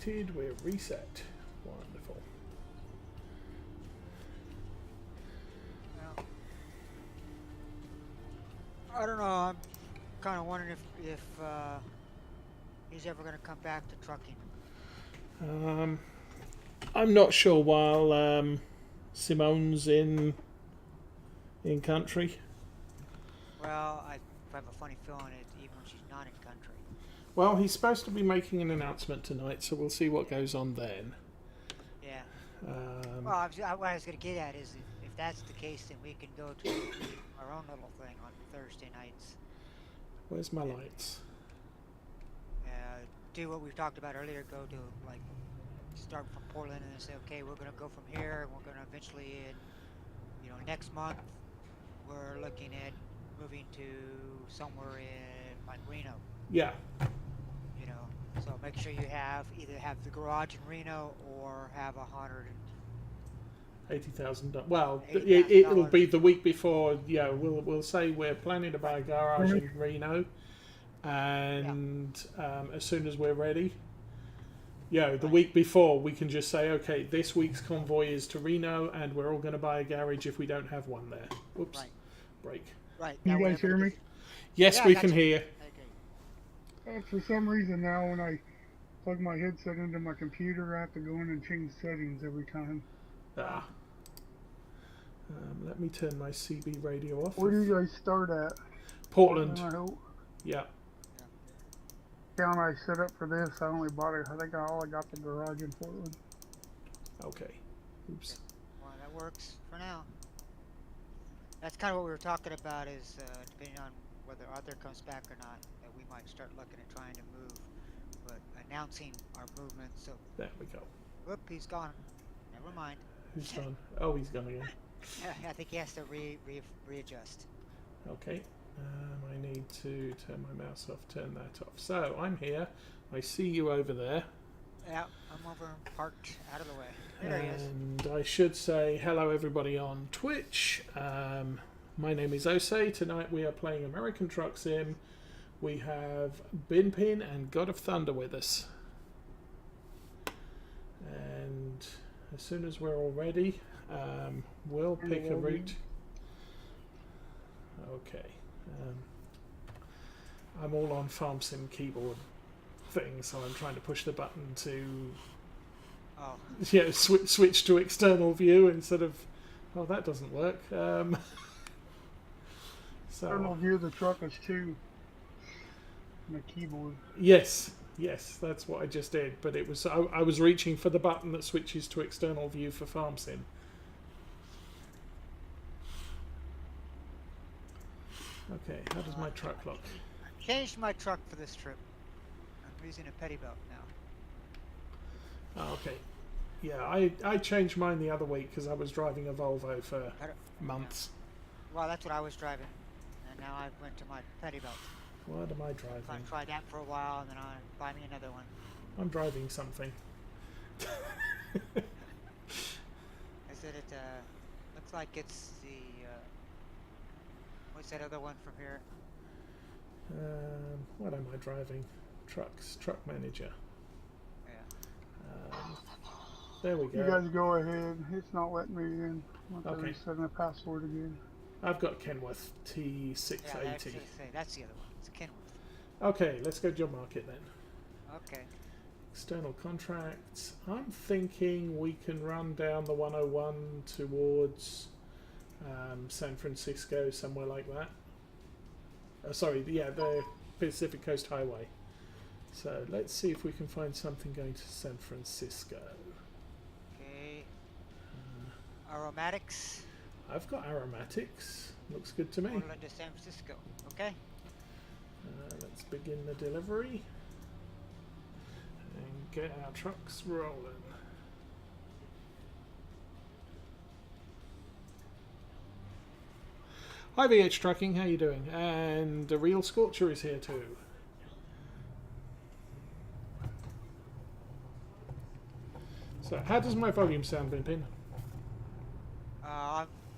connected. We're reset. Wonderful. Well, I don't know. I'm kind of wondering if he's ever going to come back to trucking. I'm not sure while Simone's in country. Well, I have a funny feeling it even when she's not in country. Well, he's supposed to be making an announcement tonight, so we'll see what goes on then. Yeah. Well, what I was going to get at is if that's the case, then we can go to our own little thing on Thursday nights. Where's my lights? Do what we've talked about earlier. Go to like start from Portland and then say, okay, we're going to go from here, and we're going to eventually, next month, we're looking at moving to somewhere in like Reno. Yeah. So make sure you either have the garage in Reno or have $80,000. Well, $80,000. it'll be the week before. Yeah, we'll say we're planning to buy a garage in Reno, and as soon as we're ready, the week before we can just say, okay, this week's convoy is to Reno, and we're all going to buy a garage if we don't have one there. Oops, break. Right. You guys hear me? Yes, we can hear you. For some reason now, when I plug my headset into my computer, I have to go in and change settings every time. Let me turn my CB radio off. Where do you guys start at? Portland. Yeah. Yeah, when I set up for this, I only bought it. I think I got the garage in Portland. Okay. Oops. Well, that works for now. That's kind of what we were talking about is depending on whether Arthur comes back or not, that we might start looking at trying to move, but announcing our movement. So there we go. Whoop, he's gone. Never mind. Who's gone? Oh, he's gone again. I think he has to readjust. Okay. I need to turn my mouse off, turn that off. So, I'm here. I see you over there. Yeah, I'm over parked out of the way. There he is. And I should say hello everybody on Twitch. My name is Osei. Tonight we are playing American Truck Sim. We have Binpin and God of Thunder with us. And as soon as we're all ready, we'll pick a route. Okay. I'm all on Farm Sim keyboard thing, so I'm trying to push the button to switch to external view instead of that doesn't work. So external view of the truck is 2 on the keyboard. Yes, that's what I just did, but it was I was reaching for the button that switches to external view for Farm Sim. Okay, how does my truck look? I changed my truck for this trip. I'm using a Pettibelt now. Oh, okay. Yeah, I changed mine the other week because I was driving a Volvo for months. Well, that's what I was driving, and now I went to my Pettibelt. What am I driving? I'm gonna try that for a while, and then I'll buy me another one. I'm driving something. Is it? Looks like it's the. What's that other one from here? What am I driving? Truck manager. Yeah. There we go. You guys go ahead. It's not letting me in. I'm Okay. resetting the password again. I've got Kenworth T680. Yeah, that's the other one. It's Kenworth. Okay, let's go job market then. Okay. External contracts. I'm thinking we can run down the 101 towards San Francisco, somewhere like that. The Pacific Coast Highway. So let's see if we can find something going to San Francisco. Okay. Aromatics. I've got aromatics. Looks good to me. Portland to San Francisco. Okay. Let's begin the delivery and get our trucks rolling. Hi VH Trucking, how you doing? And the Real Scorcher is here too. So, how does my volume sound, Binpin?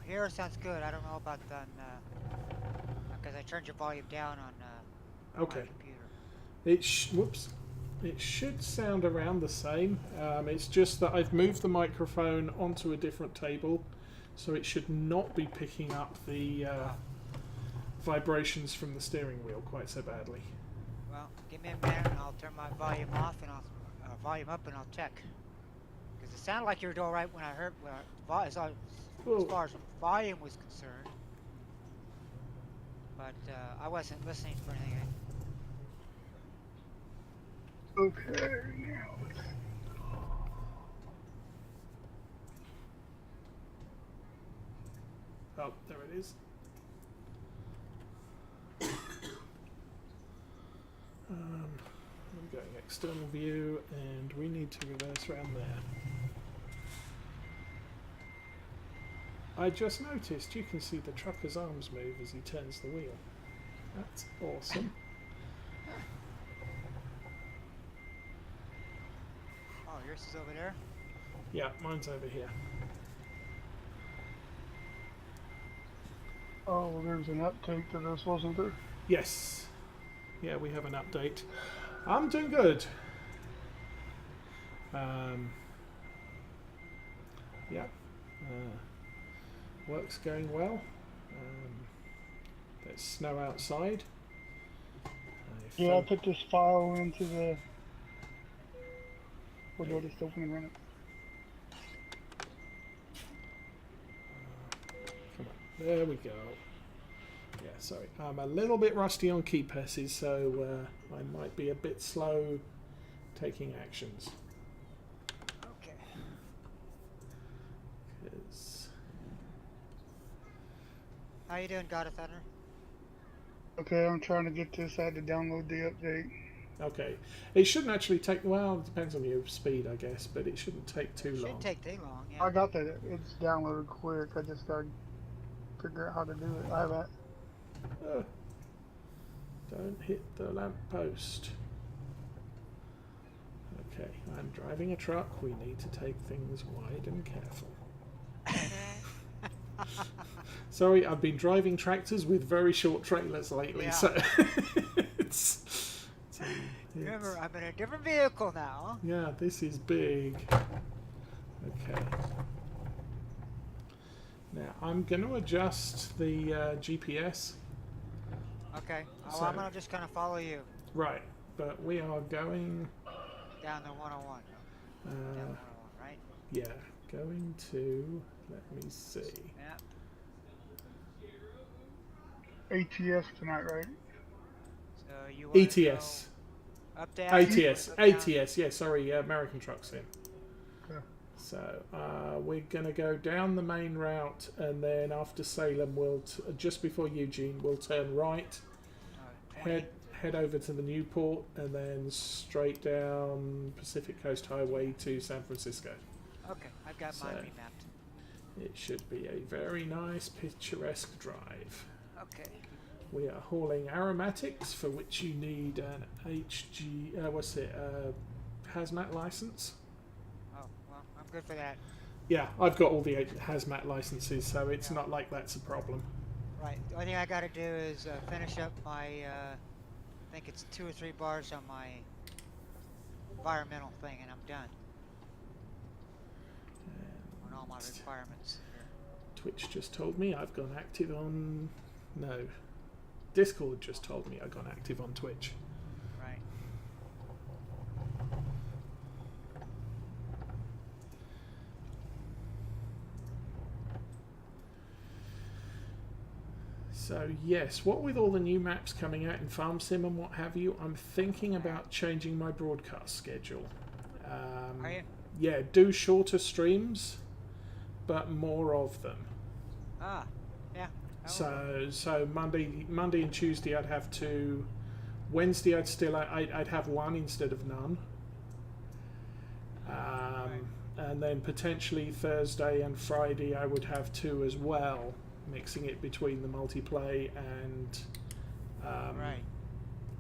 Here sounds good. I don't know about on because I turned your volume down on my computer. Whoops. It should sound around the same. It's just that I've moved the microphone onto a different table, so it should not be picking up the vibrations from the steering wheel quite so badly. Well, give me a minute and I'll turn my volume off and I'll volume up and I'll check. Because it sounded like you were doing right when I heard as far as volume was concerned. But I wasn't listening for anything. Okay, now let's... Oh, there it is. I'm going external view, and we need to reverse around there. I just noticed you can see the trucker's arms move as he turns the wheel. That's awesome. Oh, yours is over there? Yeah, mine's over here. Oh, well, there's an update to this, wasn't there? Yes. Yeah, we have an update. I'm doing good. Yeah. Work's going well. There's snow outside. Yeah, I put this file into the... We'll go just open and run it. Come on, there we go. Yeah, sorry. I'm a little bit rusty on key presses, so I might be a bit slow taking actions. Okay. 'Cause How you doing, God of Thunder? Okay, I'm trying to get this. I had to download the update. okay, it shouldn't actually take. Well, it depends on your speed, I guess, but it shouldn't take too long. Shouldn't take too long, yeah. I got that. It's downloaded quick. I just got to figure out how to do it. I haven't. Don't hit the lamp post. Okay, I'm driving a truck. We need to take things wide and careful. Sorry, I've been driving tractors with very short trailers lately, Yeah. so it's Remember, I'm in a different vehicle now. yeah, this is big. Okay. Now I'm going to adjust the GPS. Okay. Oh, So- I'm gonna just kind of follow you Right, but we are going. down the 101. Down the 101, right? Yeah, going to. Let me see. Yeah. ATS tonight, right? So you want ETS. up to ATS. up, down? ATS. Yeah, sorry, American Truck Sim. Okay. So we're going to go down the main route, and then after Salem, we'll just before Eugene, we'll turn right, 20. head over to the Newport, and then straight down Pacific Coast Highway to San Francisco. Okay, I've got mine So- remapped. It should be a very nice, picturesque drive. Okay. We are hauling aromatics, for which you need an hazmat license. Oh, well, I'm good for that. Yeah, I've got all the hazmat licenses, so it's Yeah. not like that's a problem. Right. The only thing I got to do is finish up my, I think it's 2 or 3 bars on my environmental thing, and I'm done on all my requirements here. Twitch just told me I've gone active on... No. Discord just told me I've gone active on Twitch. Right. So yes, what with all the new maps coming out in Farm Sim and what have you, I'm thinking about changing my broadcast schedule. Are you? Yeah, do shorter streams, but more of them. Ah, yeah. Oh, So Monday and Tuesday I'd have 2. Wednesday I'd have 1 instead of none. And then potentially Thursday and Friday I would have 2 as well, mixing it between the multiplay and right.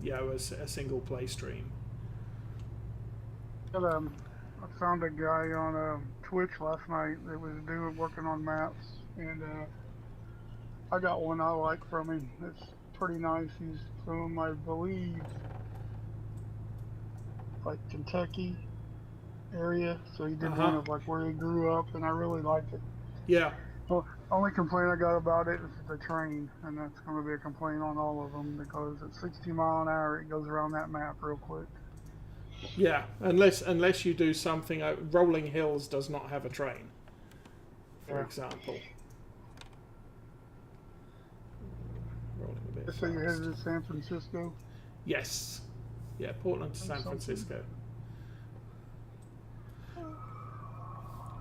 Mm-hmm. a single play stream. But, I found a guy on Twitch last night that was working on maps, and I got one I like from him. It's pretty nice. He's from, I believe, like Kentucky area, so he did one Uh-huh. of like where he grew up, and I really liked it. Yeah. Well, only complaint I got about it is the train, and that's going to be a complaint on all of them because at 60 mile an hour it goes around that map real quick. Yeah. Unless you do something. Rolling Hills does not have a train, for Yeah. example. Rolling a bit So you're fast. headed to San Francisco. Yes. Yeah, Portland to San Something. Francisco.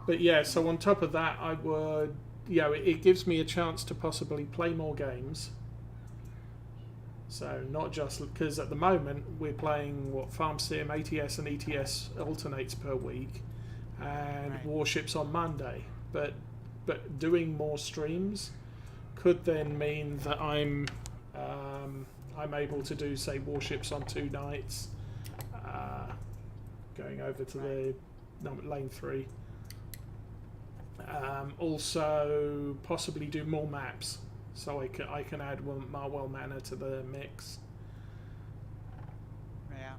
But yeah, so on top of that, I would, it gives me a chance to possibly play more games. So not just because at the moment we're playing Farm Sim, ATS, and ETS alternates per week, and Right. Warships on Monday. But doing more streams could then mean that I'm able to do, say, Warships on 2 nights, going over to the lane 3. Also, possibly do more maps, so I can add Marwell Manor to the mix. Yeah.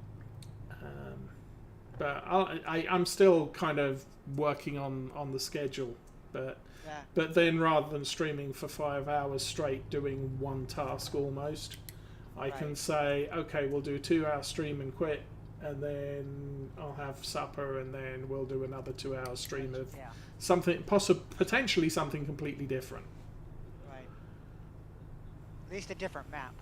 But I'm still kind of working on the schedule, but Yeah. but then rather than streaming for 5 hours straight doing one task almost, I can Right. say, okay, we'll do a 2-hour stream and quit, and then I'll have supper, and then we'll do another 2-hour stream of Yeah. something, potentially something completely different. Right. At least a different map.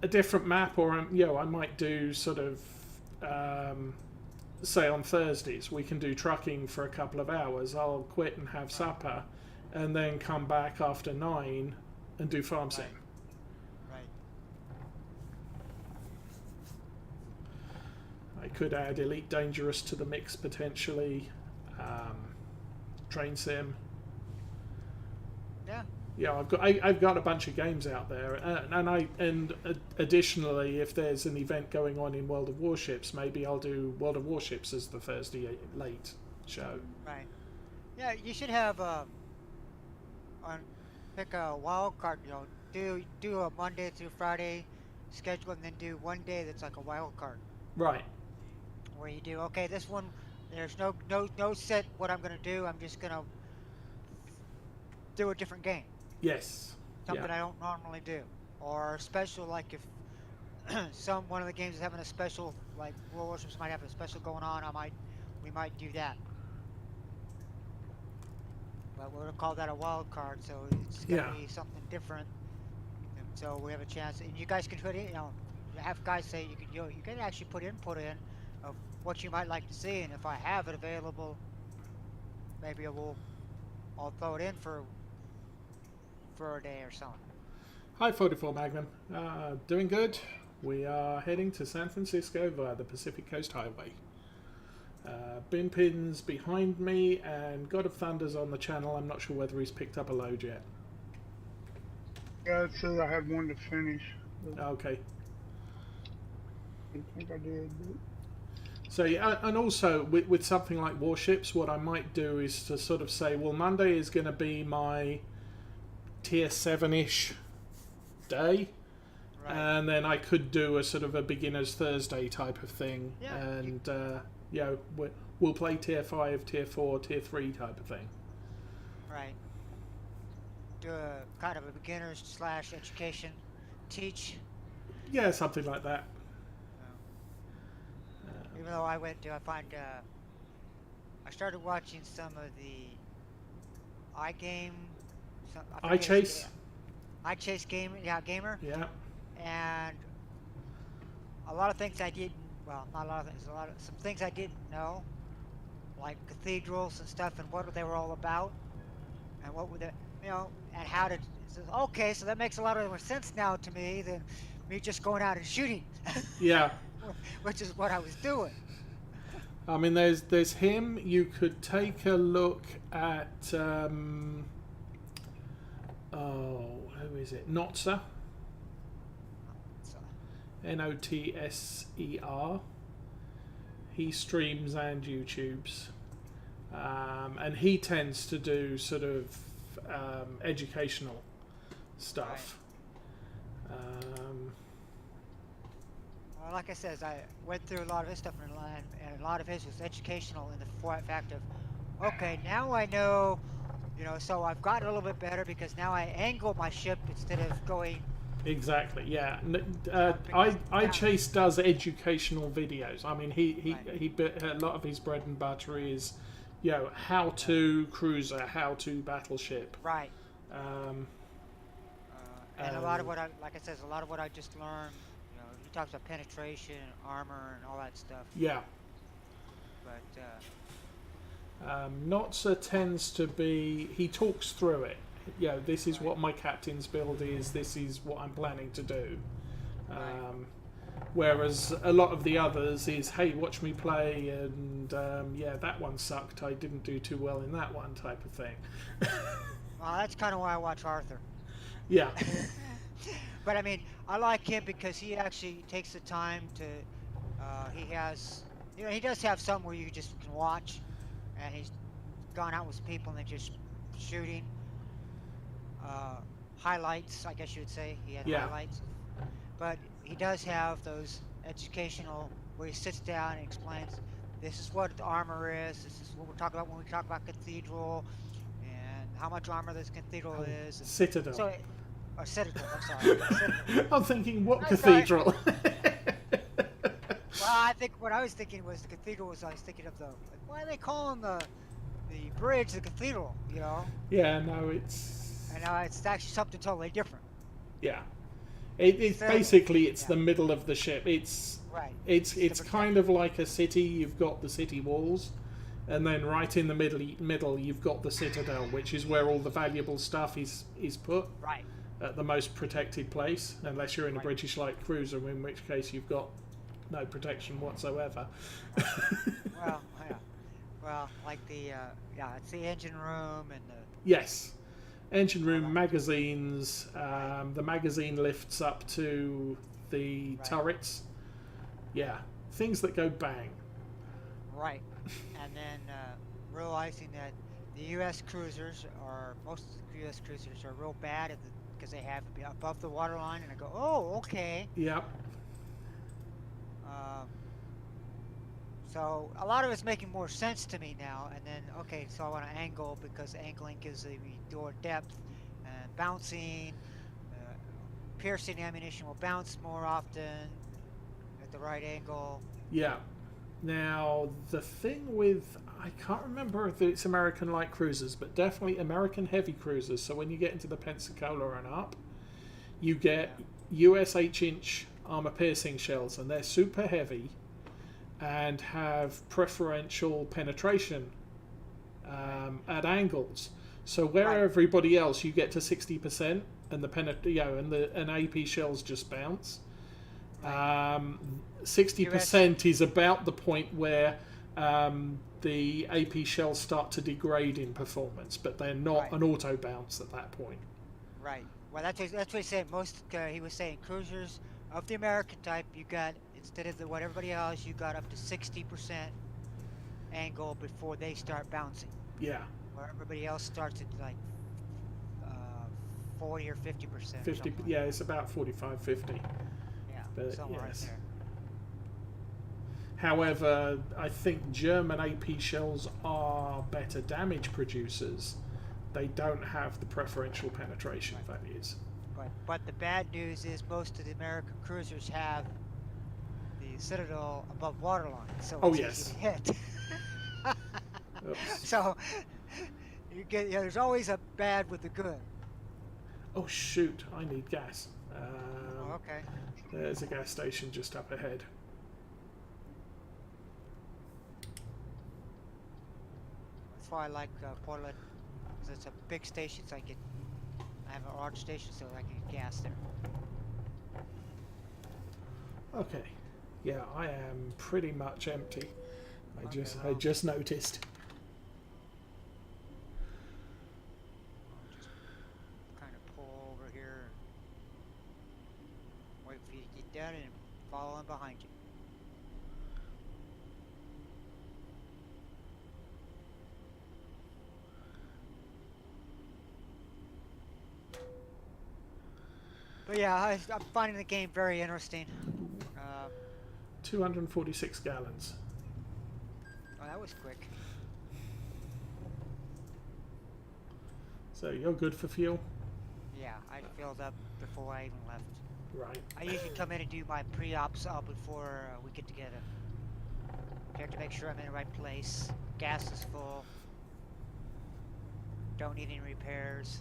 A different map, or I might do sort of, say on Thursdays we can do trucking for a couple of hours. I'll quit and have supper, and then come back after 9 and do Farm Sim. Right. I could add Elite Dangerous to the mix potentially. Train Sim. Yeah. Yeah, I've got a bunch of games out there, and additionally, if there's an event going on in World of Warships, maybe I'll do World of Warships as the Thursday late show. Right. Yeah. You should have pick a wild card. Do a Monday through Friday schedule, and then do one day that's like a wild card, Right. where you do this one. There's no set what I'm gonna do. I'm just gonna do a different game, Yes. something Yeah. I don't normally do, or special like if one of the games is having a special, like World Warships might have a special going on. We might do that. But we're gonna call that a wild card, so it's gonna Yeah. be something different. And so we have a chance, and you guys can put in, have guys say you can actually put input in of what you might like to see, and if I have it available, maybe I'll throw it in for a day or something. Hi, 44 Magnum. Doing good. We are heading to San Francisco via the Pacific Coast Highway. Bin Pin's behind me, and God of Thunder's on the channel. I'm not sure whether he's picked up a load yet. Yeah, it said I had one to finish. Okay. I think I did. But So yeah, and also with something like Warships, what I might do is to sort of say, well, Monday is going to be my tier 7-ish day, Right. and then I could do a sort of a beginner's Thursday type of thing, Yeah, and we'll play tier 5, tier 4, tier 3 type of thing. Right. Do a kind of a beginners / education teach. Yeah, something like that. Even though I started watching some of the iGame, iChase. iChase gamer, gamer, Yeah. and a lot of things I didn't. Well, not a lot of things. Some things I didn't know, like cathedrals and stuff, and what they were all about, and what were and how to. Okay, so that makes a lot more sense now to me than me just going out and shooting. Yeah. Which is what I was doing. I mean, there's him. You could take a look at who is it? Notser. So, Notser. He streams and YouTubes, and he tends to do sort of educational stuff. like I said, I went through a lot of his stuff, and a lot of his was educational in the fact of, okay, now I know, so I've gotten a little bit better because now I angle my ship instead of going Exactly. Yeah. jumping I down. Chase does educational videos. I mean, Right, he a lot of his bread and butter is, how to cruiser, how to battleship. right. Um, And a lot of um, what like I says, a lot of what I just learned, he talks about penetration and armor and all that stuff. yeah. But Notza tends to be. He talks through it. This is right, what my captain's build is. This is what I'm planning to do. right, Whereas a lot of the others is, hey, watch me play, and yeah, that one sucked. I didn't do too well in that one, type of thing. well, that's kind of why I watch Arthur. Yeah, But I mean, I like him because he actually takes the time to. He has, he does have some where you just can watch, and he's gone out with people and they're just shooting. Uh, Highlights, I guess you would say. He had yeah. highlights, but he does have those educational where he sits down and explains. This is what the armor is. This is what we're talking about when we talk about cathedral, and how much armor this cathedral Oh, is. And Citadel. so, or Citadel. I'm sorry, Citadel. I'm thinking, what I'm sorry. cathedral? Well, I think what I was thinking was the cathedral was I was thinking of like, why are they calling the bridge the cathedral? Yeah, no, it's And it's actually something totally different. yeah. It's So, basically it's yeah, the middle of the ship. right. It's It's the kind protection. of like a city. You've got the city walls, and then right in the middle you've got the citadel, which is where all the valuable stuff is put Right, at the most protected place, unless you're in a right, British light cruiser, in which case you've got no protection whatsoever. right. Well, yeah. Well, like it's the engine room and Yes, engine all room, that. magazines. Right, The magazine lifts up to the right, turrets. Yeah, things that go bang. right. And then realizing that the U.S. cruisers most of the U.S. cruisers are real bad because they have to be above the waterline, and I go, oh, okay. Yep. Um, so a lot of it's making more sense to me now. And then, okay, so I want to angle because angling gives me more depth and bouncing. Uh, Piercing ammunition will bounce more often at the right angle. Yeah. Now, the thing with, I can't remember if it's American light cruisers, but definitely American heavy cruisers. So when you get into the Pensacola and up, you get Yeah, US H-inch armor piercing shells, and they're super heavy and have preferential penetration right, at angles. So where right, everybody else you get to 60% and and AP shells just bounce. right. US, 60% is about the point where the AP shells start to degrade in performance, but they're not right, an auto bounce at that point. right. Well, that's what he said. He was saying cruisers of the American type, you got instead of what everybody else, you got up to 60% angle before they start bouncing. Yeah, Where everybody else starts at like uh, 40 or 50% or 50. something like Yeah, that. it's about 45, 50. Yeah, But somewhere right yes. there. However, I think German AP shells are better damage producers. They don't have the preferential penetration Right. values. But the bad news is most of the American cruisers have the Citadel above waterline, so Oh it's easy yes. to hit. Oops. So there's always a bad with the good. Oh shoot! I need gas. Oh, okay. There's a gas station just up ahead. That's why I like Portland, because it's a big station, so I have a large station, so I can get gas there. Okay. Yeah, I am pretty much empty. I Okay, just well, noticed. I'll just kind of pull over here and wait for you to get down and follow in behind you. But yeah, I'm finding the game very interesting. 246 gallons. Oh, that was quick. So you're good for fuel? Yeah, I filled up before I even left. Right. I usually come in and do my pre-ops before we get together. Check to make sure I'm in the right place. Gas is full. Don't need any repairs.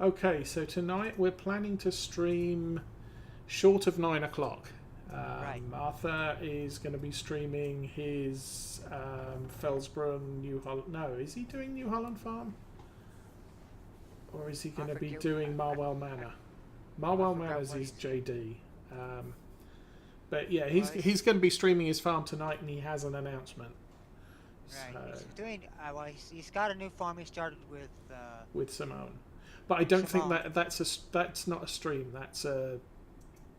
Okay, so tonight we're planning to stream short of 9 o'clock. Right. Arthur is going to be streaming his Felsbrunn, New Holland. No, is he doing New Holland Farm? Or is he going to be doing Marwell Manor? Marwell Manor's is JD. But yeah, he's going to be streaming his farm tonight, and he has an announcement. Right. So, He's doing. Well, he's got a new farm he started with Simone. But I don't Simone. think that's not a stream. That's a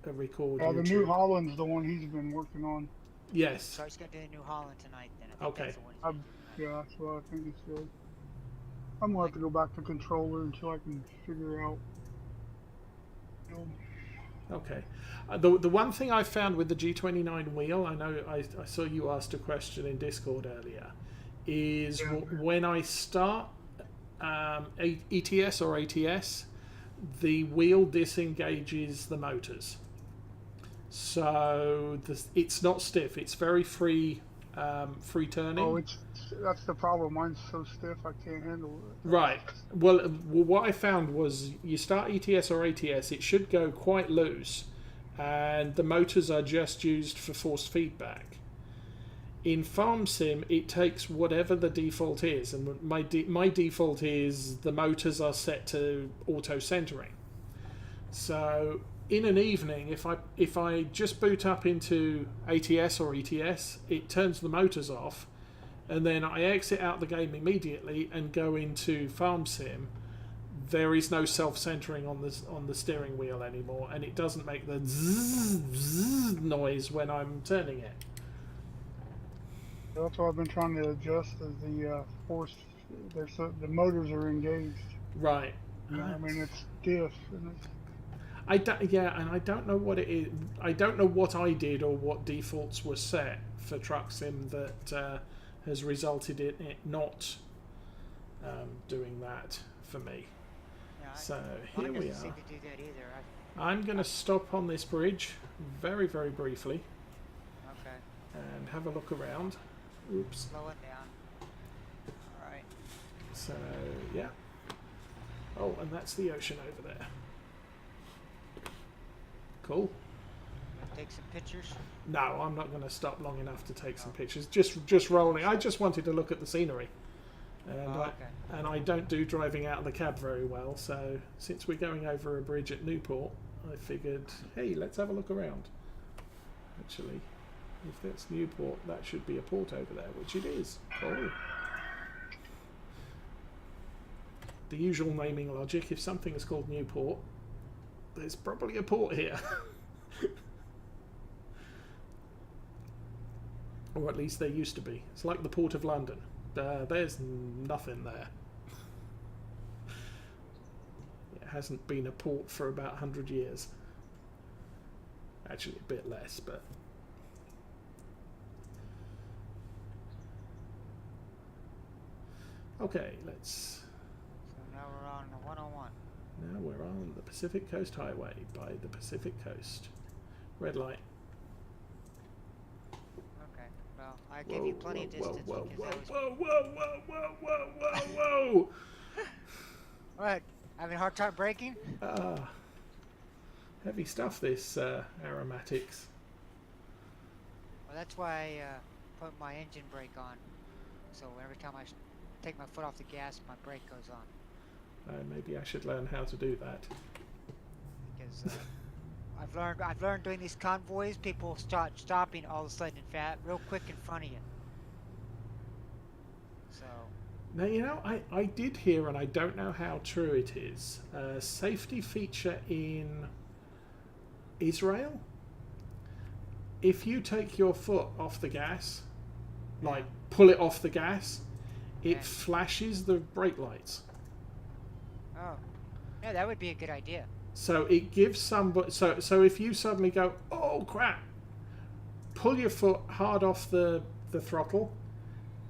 record. The YouTube. New Holland's the one he's been working on. Yes. So he's gonna do New Holland tonight. Then I think Okay. that's the one he's doing tonight. Yeah, that's what I think he said. I'm gonna have to go back to controller until I can figure out. Okay. The one thing I found with the G29 wheel, I know I saw you asked a question in Discord earlier, is when I start ETS or ATS, the wheel disengages the motors. So it's not stiff. It's very free turning. Oh, that's the problem. Mine's so stiff I can't handle it. Right. Well, what I found was you start ETS or ATS, it should go quite loose, and the motors are just used for forced feedback. In Farm Sim, it takes whatever the default is, and my default is the motors are set to auto centering. So in an evening, if I just boot up into ATS or ETS, it turns the motors off, and then I exit out the game immediately and go into Farm Sim. There is no self-centering on the steering wheel anymore, and it doesn't make the zzz, zzz noise when I'm turning it. That's what I've been trying to adjust is the force. The motors are engaged. Right. I mean, it's stiff. And it's, I don't know what it is. I don't know what I did or what defaults were set for Truck Sim that has resulted in it not doing that for me. Yeah, So mine here we doesn't seem are. to do that either. I'm going to stop on this bridge very, very briefly Okay. and have a look around. Oops. Slow it down. All right. So yeah. Oh, and that's the ocean over there. Cool. Take some pictures. No, I'm not going to stop long enough to take some pictures. Just rolling. I just wanted to look at the scenery, and Okay. I don't do driving out of the cab very well. So since we're going over a bridge at Newport, I figured, hey, let's have a look around. Actually, if that's Newport, that should be a port over there, which it is. Cool. The usual naming logic: if something is called Newport, there's probably a port here. Or at least there used to be. It's like the Port of London. There's nothing there. It hasn't been a port for about 100 years. Actually, a bit less, but... Okay, let's... So now we're on the 101. Now we're on the Pacific Coast Highway by the Pacific Coast. Red light. Okay. Well, I gave you plenty of distance whoa, because whoa, that was. whoa, whoa, whoa, whoa, whoa, whoa, whoa! What? Having a hard time braking? Heavy stuff, this aromatics. Well, that's why I put my engine brake on. So every time I take my foot off the gas, my brake goes on. Maybe I should learn how to do that. Because I've learned doing these convoys, people start stopping all of a sudden real quick in front of you. So. Now, you know, I did hear, and I don't know how true it is, a safety feature in Israel. If you take your foot off the gas, like pull it off the gas, it flashes the brake lights. Oh. Yeah, that would be a good idea. So it gives somebody... So if you suddenly go, oh, crap, pull your foot hard off the throttle,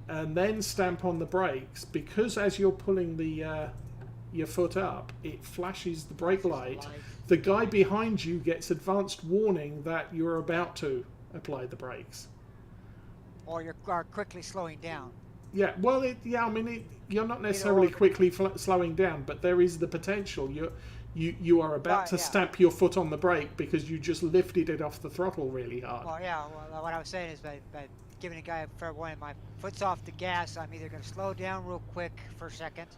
and then stamp on the brakes, because as you're pulling the your foot up, it flashes the brake light. The guy behind you gets advanced warning that you're about to apply the brakes. Or you are quickly slowing down. Yeah, well, I mean, you're not necessarily quickly slowing down, but there is the potential. You are about to stamp your foot on the brake because you just lifted it off the throttle really hard. Well, yeah. Well, what I was saying is by giving a guy a fair warning, my foot's off the gas. I'm either going to slow down real quick for a second,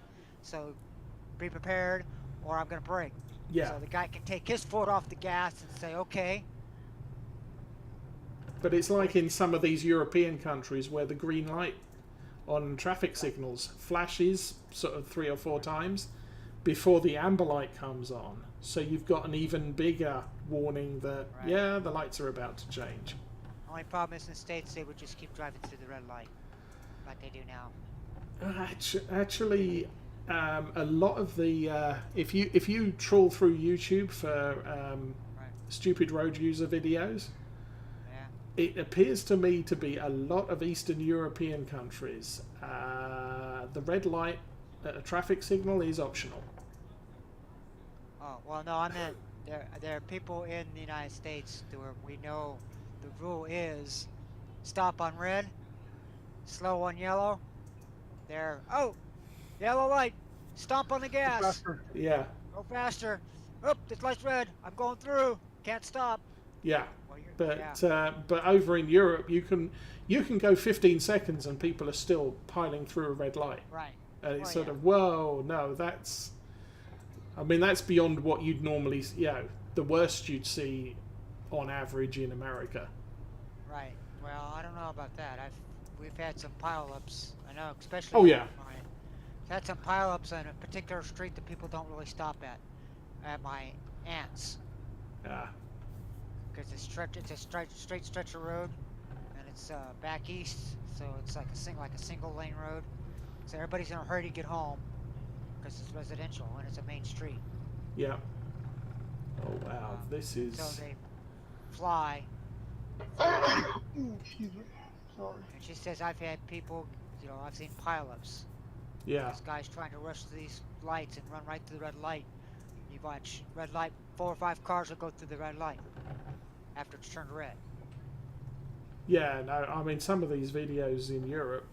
so be prepared, or I'm going to brake. Yeah. So the guy can take his foot off the gas and say, okay. But it's like in some of these European countries where the green light on traffic signals flashes sort of 3 or 4 times before the amber light comes on. So you've got an even bigger warning that, yeah, the lights are about to change. Only problem is in the States they would just keep driving through the red light like they do now. Actually, a lot of the if you trawl through YouTube for stupid road user videos, it appears to me to be a lot of Eastern European countries. The red light at a traffic signal is optional. Oh well, no, I meant there are people in the United States where we know the rule is stop on red, slow on yellow. They're yellow light, stomp on the gas. Go faster. Yeah. Go faster. This light's red. I'm going through. Can't stop. Yeah. Well, but over in Europe, you can go 15 seconds and people are still piling through a red light. Right. And it's sort of, whoa, no, that's beyond what you'd normally, the worst you'd see on average in America. Right. Well, I don't know about that. We've had some pileups. I know, especially. Oh yeah. We've had some pileups on a particular street that people don't really stop at my aunt's. Yeah. Because it's a straight stretch of road, and it's back east, so it's like a single lane road. So everybody's in a hurry to get home because it's residential and it's a main street. Yeah. Oh wow, this is. So they fly. Excuse me. Sorry. And she says I've had people, I've seen pileups. Yeah. This guy's trying to rush these lights and run right through the red light. You watch red light, 4 or 5 cars will go through the red light after it's turned red. Yeah, no, I mean some of these videos in Europe,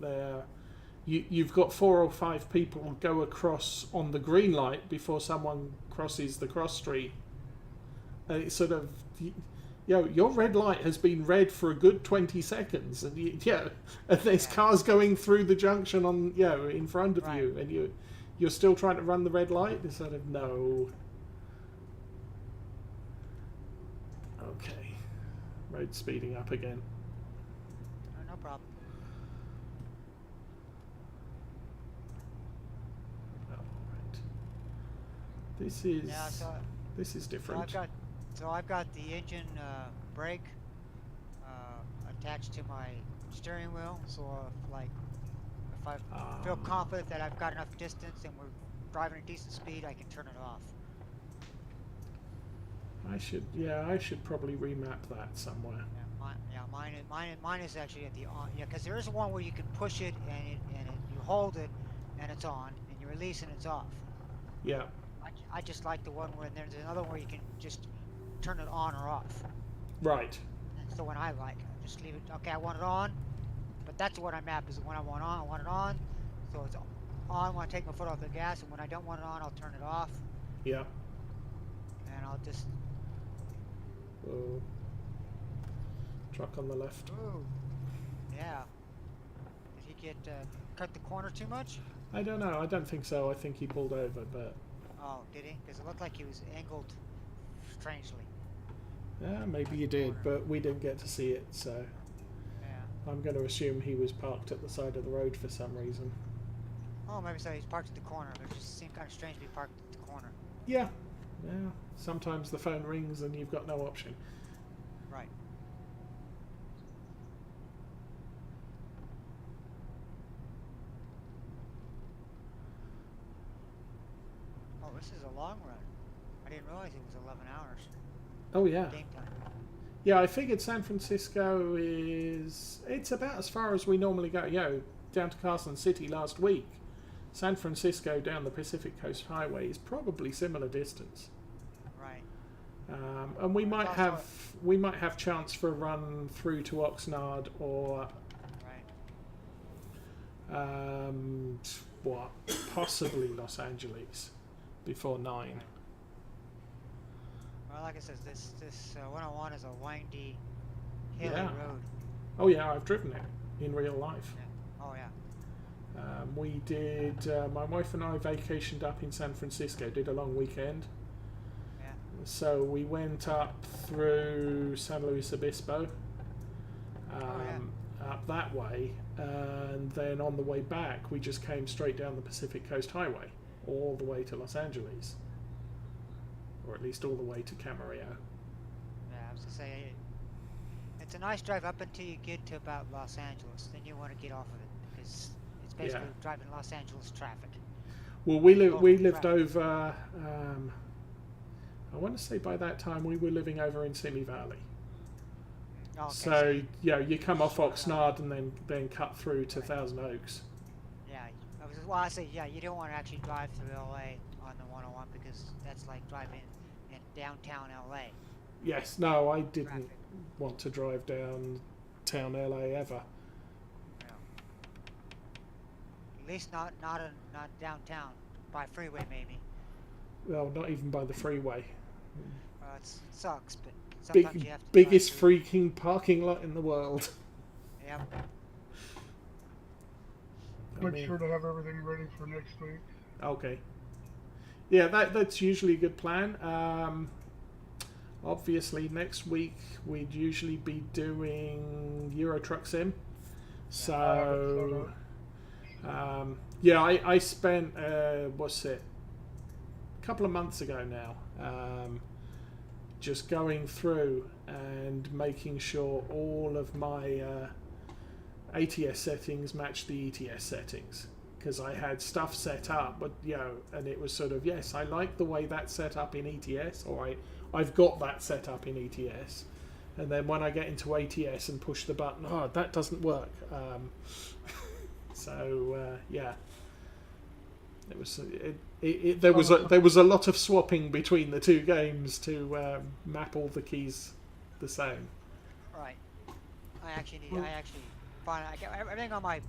you've got 4 or 5 people go across on the green light before someone crosses the cross street, and it's sort of, your red light has been red for a good 20 seconds, and and there's cars going through the junction on in front of you, and you're still trying to run the red light. It's sort of no. Okay, road speeding up again. No problem. Alright. This is different. So I've got the engine brake attached to my steering wheel. So if I feel confident that I've got enough distance and we're driving at decent speed, I can turn it off. I should probably remap that somewhere. Mine is actually at the on. Yeah, because there is one where you can push it and you hold it and it's on, and you release and it's off. Yeah. I just like the one where there's another one where you can just turn it on or off. Right. That's the one I like. I just leave it. Okay, I want it on, but that's what I map is the one I want on. I want it on, so it's on when I take my foot off the gas, and when I don't want it on, I'll turn it off. Yeah. And I'll just. Oh. Truck on the left. Ooh. Yeah. Did he get cut the corner too much? I don't know. I don't think so. I think he pulled over, but. Oh, did he? Because it looked like he was angled strangely. Yeah, maybe you did, but we didn't get to see it, so. Yeah. I'm going to assume he was parked at the side of the road for some reason. Oh, maybe so. He's parked at the corner, but it just seemed kind of strange to be parked at the corner. Yeah. Yeah. Sometimes the phone rings and you've got no option. Right. Oh, this is a long run. I didn't realize it was 11 hours. Oh yeah. Game time. Yeah, I figured San Francisco it's about as far as we normally go. Down to Carson City last week. San Francisco down the Pacific Coast Highway is probably similar distance. Right. And we might Also- have chance for a run through to Oxnard or Right. what possibly Los Angeles before 9. Well, like I said, this 101 is a windy, hilly Yeah. road. Oh yeah, I've driven it in real life. Yeah. Oh yeah. We did. My wife and I vacationed up in San Francisco. Did a long weekend. Yeah. So we went up through San Luis Obispo, up that way, and then on the way back we just came straight down the Pacific Coast Highway all the way to Los Angeles, or at least all the way to Camarillo. Yeah, I was gonna say, it's a nice drive up until you get to about Los Angeles. Then you want to get off of it because it's basically driving Los Angeles traffic. Well, we Local lived traffic. over. I want to say by that time we were living over in Simi Valley. Okay, So you come off Sure, Oxnard and then cut through to Thousand Oaks. yeah, I say you don't want to actually drive through LA on the 101 because that's like driving in downtown LA. Yes, no, I didn't Traffic. want to drive downtown LA ever. You know. At least not downtown, by freeway maybe. Well, not even by the freeway. It sucks, but sometimes you have to. Biggest drive through. freaking parking lot in the world. Yep. I Make mean, sure to have everything ready for next week. okay. Yeah, that's usually a good plan. Obviously, next week we'd usually be doing Euro Truck Sim. So, I spent what's it? A couple of months ago now, just going through and making sure all of my ATS settings match the ETS settings, because I had stuff set up, but and it was sort of, yes, I like the way that's set up in ETS, or I've got that set up in ETS, and then when I get into ATS and push the button, that doesn't work. It was there was a lot of swapping between the two games to map all the keys the same. Right. I actually find everything on my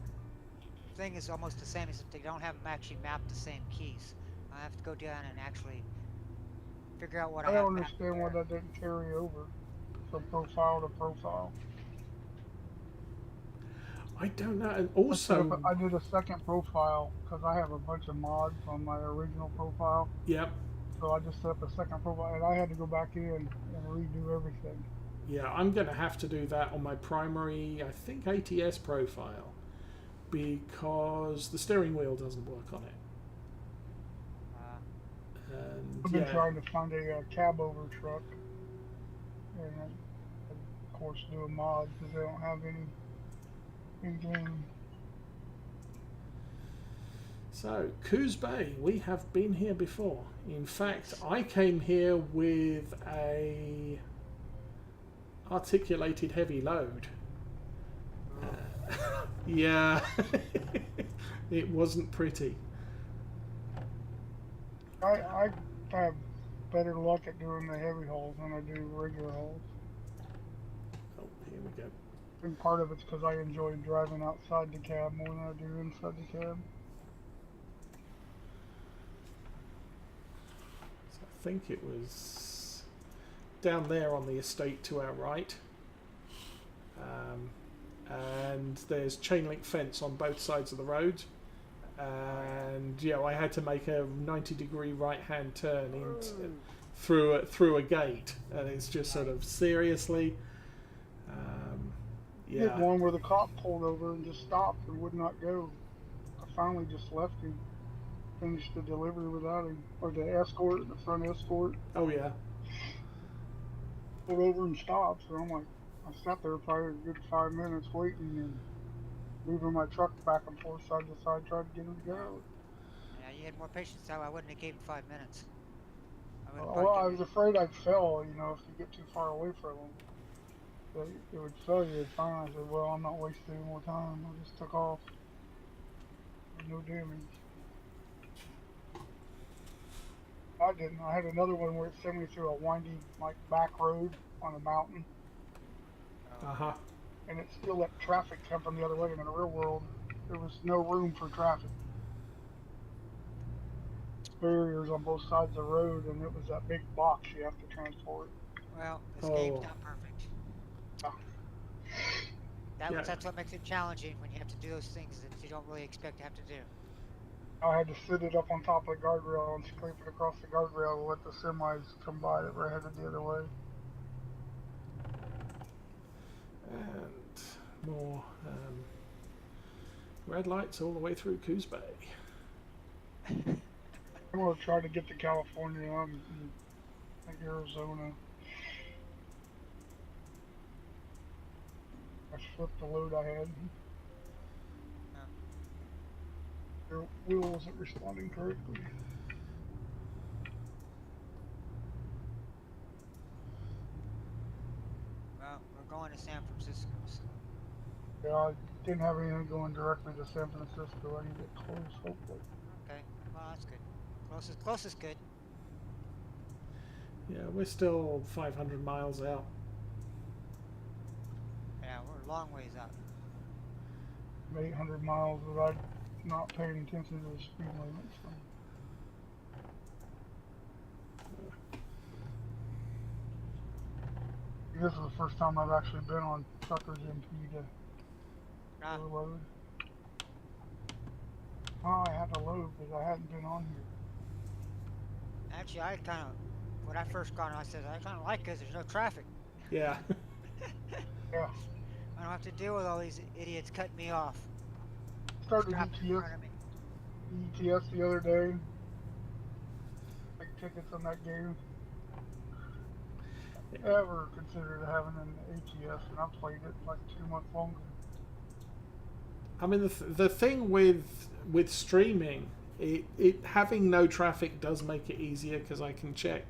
thing is almost the same, except they don't have them actually mapped the same keys. I have to go down and actually figure out what I I have don't mapped understand why where. that didn't carry over from profile to profile. I don't know. And also, I did a second profile because I have a bunch of mods on my original profile. yep, So I just set up a second profile, and I had to go back in and redo everything. yeah, I'm going to have to do that on my primary, I think, ATS profile, because the steering wheel doesn't work on it. And I've been trying to find a cab over truck, and of course do a mod because they don't have any in game. So, Coos Bay, we have been here before. In fact, I came here with a articulated heavy load. Yeah, it wasn't pretty. I have better luck at doing the heavy holes than I do regular holes. Oh, here we go. And part of it's because I enjoy driving outside the cab more than I do inside the cab. So I think it was down there on the estate to our right. And there's chain link fence on both sides of the road. And I had to make a 90-degree right-hand turn through a gate, and it's just sort of seriously. I did one where the cop pulled over and just stopped and would not go. I finally just left him, finished the delivery without him, or the escort, the front escort. Oh yeah. Pulled over and stopped, so I'm like, I sat there probably a good 5 minutes waiting and moving my truck back and forth side to side, trying to get him to go. Yeah, you had more patience, so I wouldn't have gave him 5 minutes. Well, I was afraid I'd fail, if you get too far away from him. It would sell you a time. I said, well, I'm not wasting any more time. I just took off. No damage. I didn't. I had another one where it sent me through a windy, like, back road on a mountain, Uh-huh. and it still let traffic come from the other way. And in the real world, there was no room for traffic. Barriers on both sides of the road, and it was that big box you have to transport. Well, this game's Oh. not perfect. Yeah. Yeah. That's what makes it challenging when you have to do those things that you don't really expect to have to do. I had to sit it up on top of the guardrail and scrape it across the guardrail to let the semis come by that were headed the other way. And more red lights all the way through Coos Bay. I'm gonna try to get to California. I'm in like Arizona. I flipped the load I had. Your wheel wasn't responding correctly. Well, we're going to San Francisco, so Yeah, I didn't have anything going directly to San Francisco. I need to get close, hopefully. okay. Well, that's good. Close is good. Yeah, we're still 500 miles out. Yeah, we're a long ways out. I'm 800 miles, but I'm not paying attention to the speed limit. So. This is the first time I've actually been on Truckers MP to Ah, load. Oh, I had to load because I hadn't been on here. actually, when I first got on, I said I kind of like it because there's no traffic. Yeah. Yeah. I don't have to deal with all these idiots cutting me off. Started Stopped in ETS, front of me. ETS the other day. Big tickets on that game. Ever considered having an ATS, and I played it like 2 months longer. I mean, the thing with streaming, it having no traffic does make it easier because I can check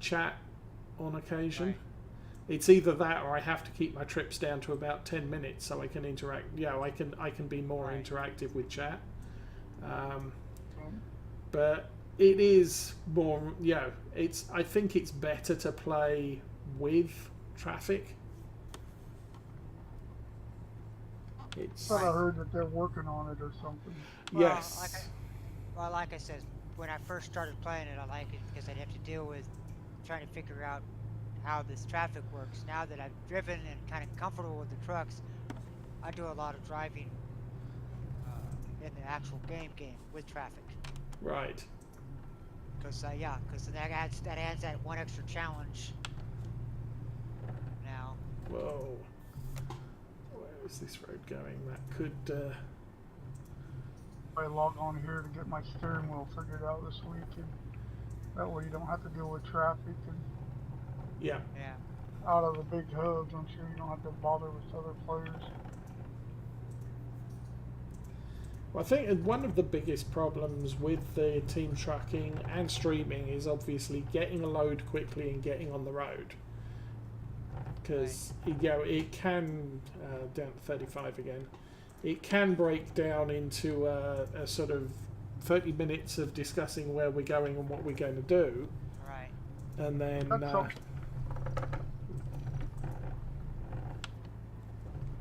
chat on occasion. Right. It's either that or I have to keep my trips down to about 10 minutes so I can interact. Yeah, I can be more Right. interactive with chat. Um, But it is more. Yeah, I think it's better to play with traffic. It's thought I heard that they're working on it or something. Well, yes. like I said, when I first started playing it, I like it because I'd have to deal with trying to figure out how this traffic works. Now that I've driven and kind of comfortable with the trucks, I do a lot of driving in the actual game with traffic. Right. Because that adds that one extra challenge. Now, Whoa. Where is this road going? That could. I log on here to get my steering wheel figured out this week, and that way you don't have to deal with traffic and Yeah. yeah. out of the big hubs. I'm sure you don't have to bother with other players. Well, I think one of the biggest problems with the team trucking and streaming is obviously getting a load quickly and getting on the road. Because it can down to 35 again. It can break down into a sort of 30 minutes of discussing where we're going and what we're going to do, Right. and then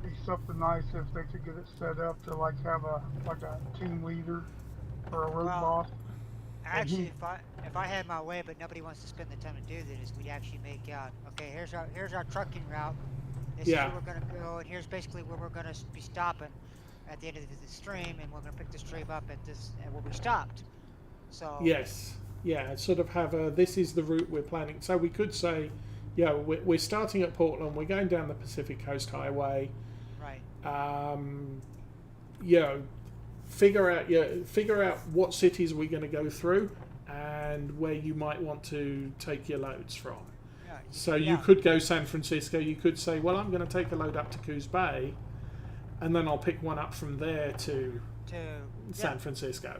Be something nice if they could get it set up to like have a team leader or a road Well, boss. Actually, if I had my way, but nobody wants to spend the time to do this, we'd actually make out. Okay, here's our trucking route. This is where we're gonna go, and here's basically where we're gonna be stopping at the end of the stream, and we're gonna pick the stream up at where we stopped. So yes, yeah, sort of have this is the route we're planning. So we could say, yeah, we're starting at Portland. We're going down the Pacific Coast Highway. right. Figure out what cities we're going to go through and where you might want to take your loads from. Yeah, So you could go San Francisco. You could say, well, I'm going to take a load up to Coos Bay, and then I'll pick one up from there to San Francisco.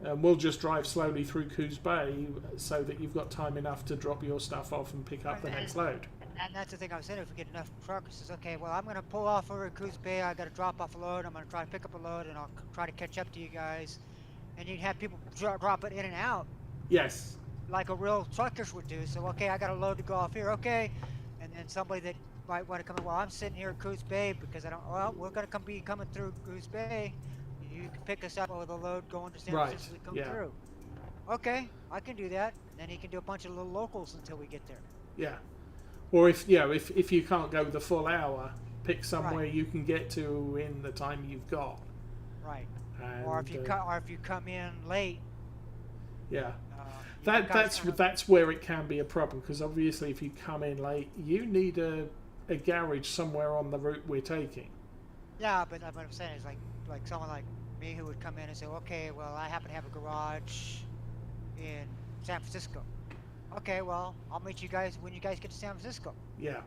And we'll just drive slowly through Coos Bay so that you've got time enough to drop your stuff off and pick up the next load. And that's the thing I was saying. If we get enough trucks, says, okay, well, I'm gonna pull off over at Coos Bay. I gotta drop off a load. I'm gonna try to pick up a load, and I'll try to catch up to you guys. And you'd have people drop it in and out Yes. like a real truckers would do. So, okay, I got a load to go off here. Okay, and then somebody that might want to come in. Well, I'm sitting here at Coos Bay because I don't. Well, we're gonna be coming through Coos Bay. You can pick us up with a load going to San Right. Francisco. We come Yeah. through. Okay, I can do that. And then he can do a bunch of little locals until we get there. Yeah. Or if if you can't go the full hour, pick somewhere Right. you can get to in the time you've got. Right. And, Or if you come in late. Yeah. You can That's where it can be a problem, because obviously if you come in late, you need a garage somewhere on the route we're taking. Yeah, but what I'm saying is like someone like me who would come in and say, okay, well, I happen to have a garage in San Francisco. Okay, well, I'll meet you guys when you guys get to San Francisco. Yeah.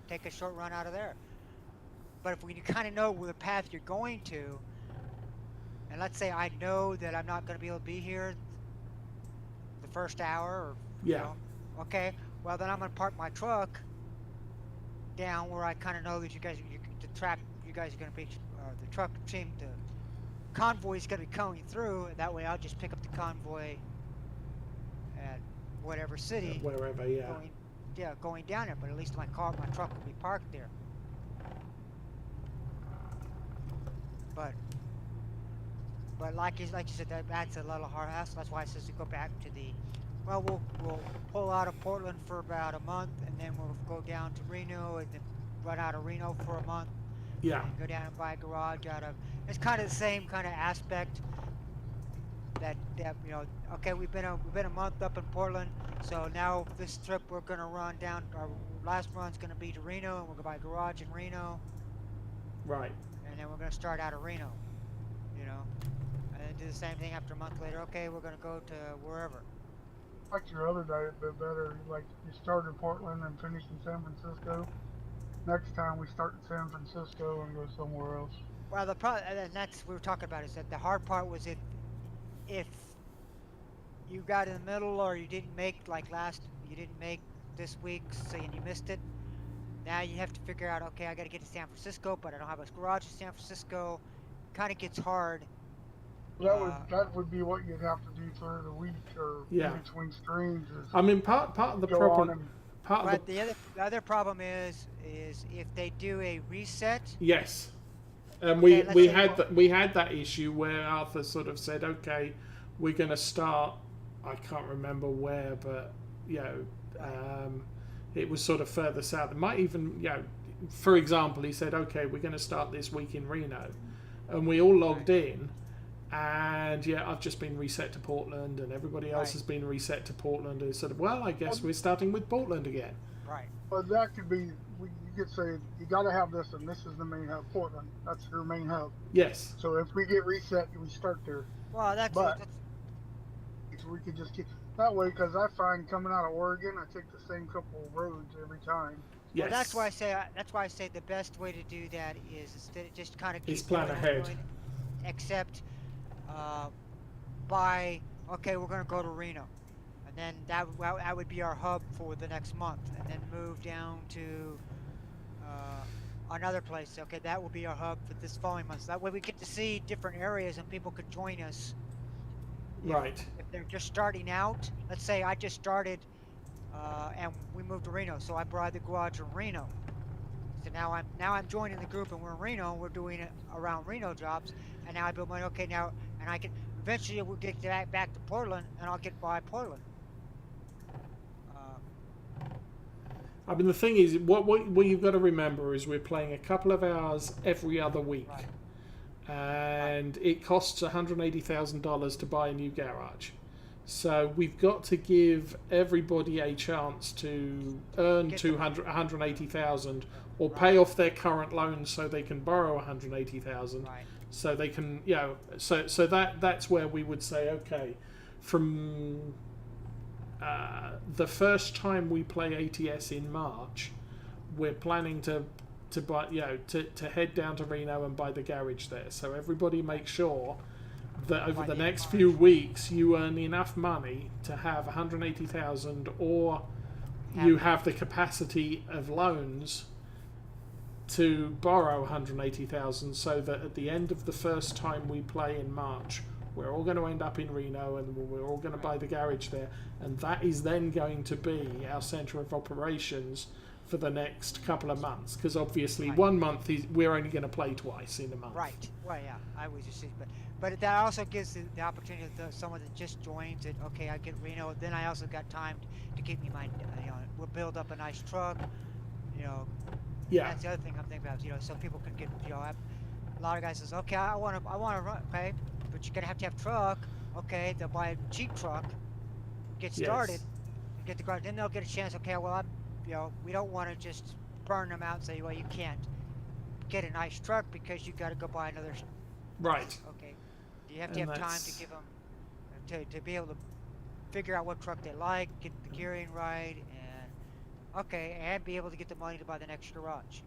Take a short run out of there. But if you kind of know where the path you're going to, and let's say I know that I'm not going to be able to be here the first hour, or Yeah. okay, well then I'm going to park my truck down where I kind of know that you guys are going to be, the truck team, the convoy is going to be coming through, and that way I'll just pick up the convoy at whatever city. Wherever, yeah. Going down there, but at least my truck will be parked there. But like you said, that's a little hard hassle. That's why it says to go back to well, we'll pull out of Portland for about a month, and then we'll go down to Reno, and then run out of Reno for a month. Yeah. And go down and buy a garage out of. It's kind of the same kind of aspect. That okay, we've been a month up in Portland, so now this trip we're gonna run down. Our last run's gonna be to Reno, and we're gonna buy a garage in Reno. Right. And then we're gonna start out of Reno, and then do the same thing after a month later. Okay, we're gonna go to wherever. Like your other day, a bit better. Like you start in Portland and finish in San Francisco. Next time we start in San Francisco and go somewhere else. Well, the problem, and that's what we were talking about, is that the hard part was if you got in the middle, or you didn't make you didn't make this week, and you missed it. Now you have to figure out, okay, I got to get to San Francisco, but I don't have a garage in San Francisco. Kind of gets hard. That would be what you'd have to do through the week, or Yeah. in between streams. Is I mean, part of the go problem. on and But the other problem is if they do a reset. Yes. And Okay, we had that issue where Arthur sort of said, okay, we're going to start. I can't remember where, but it was sort of further south. It might even, for example, he said, okay, we're going to start this week in Reno, and we all logged in, and I've just been reset to Portland, and everybody else has been reset to Portland, and sort of, well, I guess we're starting with Portland again. Right. But that could be, you could say, you got to have this, and this is the main hub, Portland. That's your main hub. Yes. So if we get reset, we start there. Well, But we could just get that way, because I find coming out of Oregon, I take the same couple of roads every time. Yes. Well, that's why I say the best way to do that is instead of just kind of Is plan ahead. Except by okay, we're going to go to Reno, and then that would be our hub for the next month, and then move down to another place. Okay, that will be our hub for this following month. So that way we get to see different areas, and people could join us. Right. If they're just starting out, let's say I just started, and we moved to Reno, so I brought the garage in Reno. So now I'm joining the group, and we're in Reno. We're doing it around Reno jobs, and now I build my okay now, and I can eventually we'll get back to Portland, and I'll get by Portland. I mean, the thing is, what you've got to remember is we're playing a couple of hours every other week. Right. And it costs $180,000 to buy a new garage. So we've got to give everybody a chance to earn $180,000 or pay off their current loans so they can borrow $180,000. Right. So they can, so that's where we would say, okay, from the first time we play ATS in March, we're planning to buy, to head down to Reno and buy the garage there. So everybody make sure that over the next few weeks you earn enough money to have $180,000 or you have the capacity of loans to borrow 180,000, so that at the end of the first time we play in March, we're all going to end up in Reno, and we're all going to buy the garage there, and that is then going to be our centre of operations for the next couple of months, because obviously 1 month we're only going to play twice in a month. Right. Well, yeah, I was just saying, but that also gives the opportunity to someone that just joins it. Okay, I get Reno, then I also got time to keep me my, we'll build up a nice truck, you know. Yeah. That's the other thing I'm thinking about, so people can get, a lot of guys says, okay, I want to run, okay, but you're gonna have to have truck. Okay, they'll buy a cheap truck, get started, and get the garage. Then they'll get a chance. Okay, well, we don't want to just burn them out and say, well, you can't get a nice truck because you got to go buy another. Right. Okay, you have to have time to give them to be able to figure out what truck they like, get the gearing right, and be able to get the money to buy the next garage,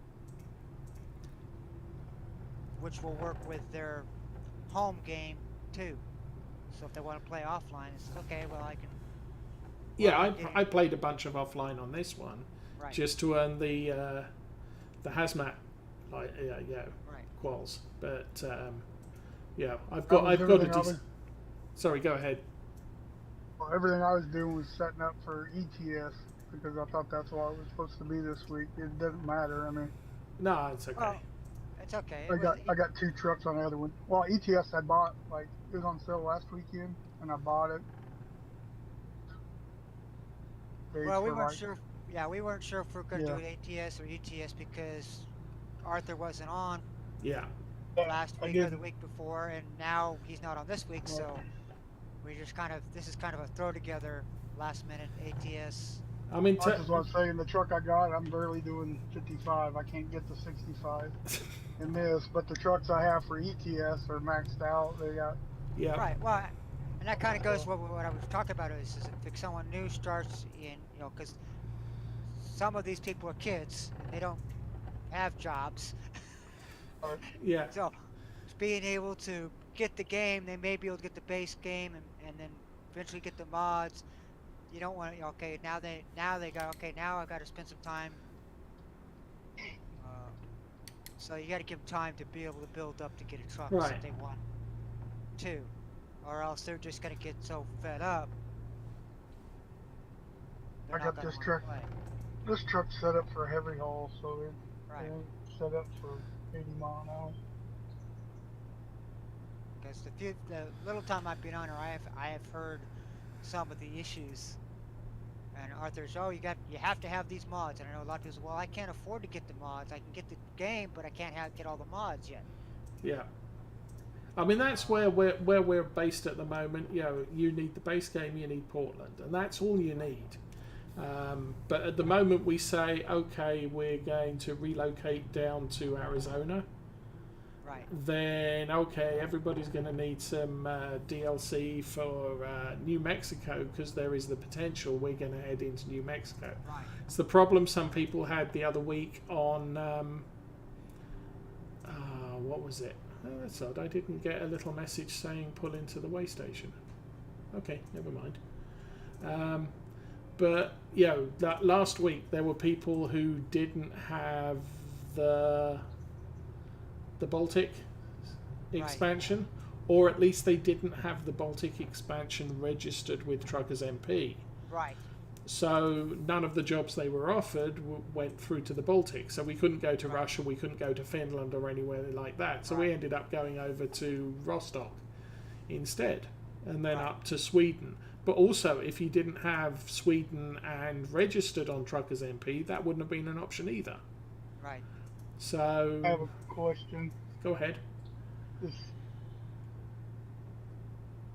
which will work with their home game too. So if they want to play offline, it's okay. Well, I can. Yeah, I played a bunch of offline on this one, Right. just to earn the hazmat, quals. But I've got a Sorry, go ahead. Well, everything I was doing was setting up for ETS because I thought that's what it was supposed to be this week. It doesn't matter. I mean, no, it's okay. Well, it's okay. I got 2 trucks on the other one. Well, ETS I bought, like, it was on sale last weekend, and I bought it. Well, we weren't sure. Yeah, we weren't sure if we were going to do it ATS or ETS because Arthur wasn't on. Yeah. Last week or the week before, and now he's not on this week, so we just this is kind of a throw together last minute ATS. I mean, that's what I'm saying. The truck I got, I'm barely doing 55. I can't get to 65 in this, but the trucks I have for ETS are maxed out. They got Right. Well, and that kind of goes what I was talking about is if someone new starts in, because some of these people are kids and they don't have jobs. Yeah. So being able to get the game, they may be able to get the base game and then eventually get the mods. You don't want to. Okay, now they got. Okay, now I got to spend some time. So you got to give them time to be able to build up to get a truck if they want to, or else they're just gonna get so fed up. I got this truck. This truck's set up for heavy haul, so it's set up for 80 mile an hour. Because the little time I've been on her, I have heard some of the issues. And Arthur's, you have to have these mods, and I know a lot of people say, well, I can't afford to get the mods. I can get the game, but I can't get all the mods yet. Yeah. I mean, that's where we're based at the moment. You need the base game, you need Portland, and that's all you need. But at the moment we say, okay, we're going to relocate down to Arizona. Right. Then, okay, everybody's going to need some DLC for New Mexico because there is the potential we're going to head into New Mexico. Right. It's the problem some people had the other week on, what was it? Oh, that's odd. I didn't get a little message saying pull into the way station. Okay, never mind. But that last week there were people who didn't have the Baltic expansion, or at least they didn't have the Baltic expansion registered with Truckers MP. Right. So none of the jobs they were offered went through to the Baltic. So we couldn't go to Russia, we couldn't go to Finland or anywhere like that. So we ended up going over to Rostock instead, and then up to Sweden. But also, if you didn't have Sweden and registered on Truckers MP, that wouldn't have been an option either. Right. So I have a question. Go ahead. Does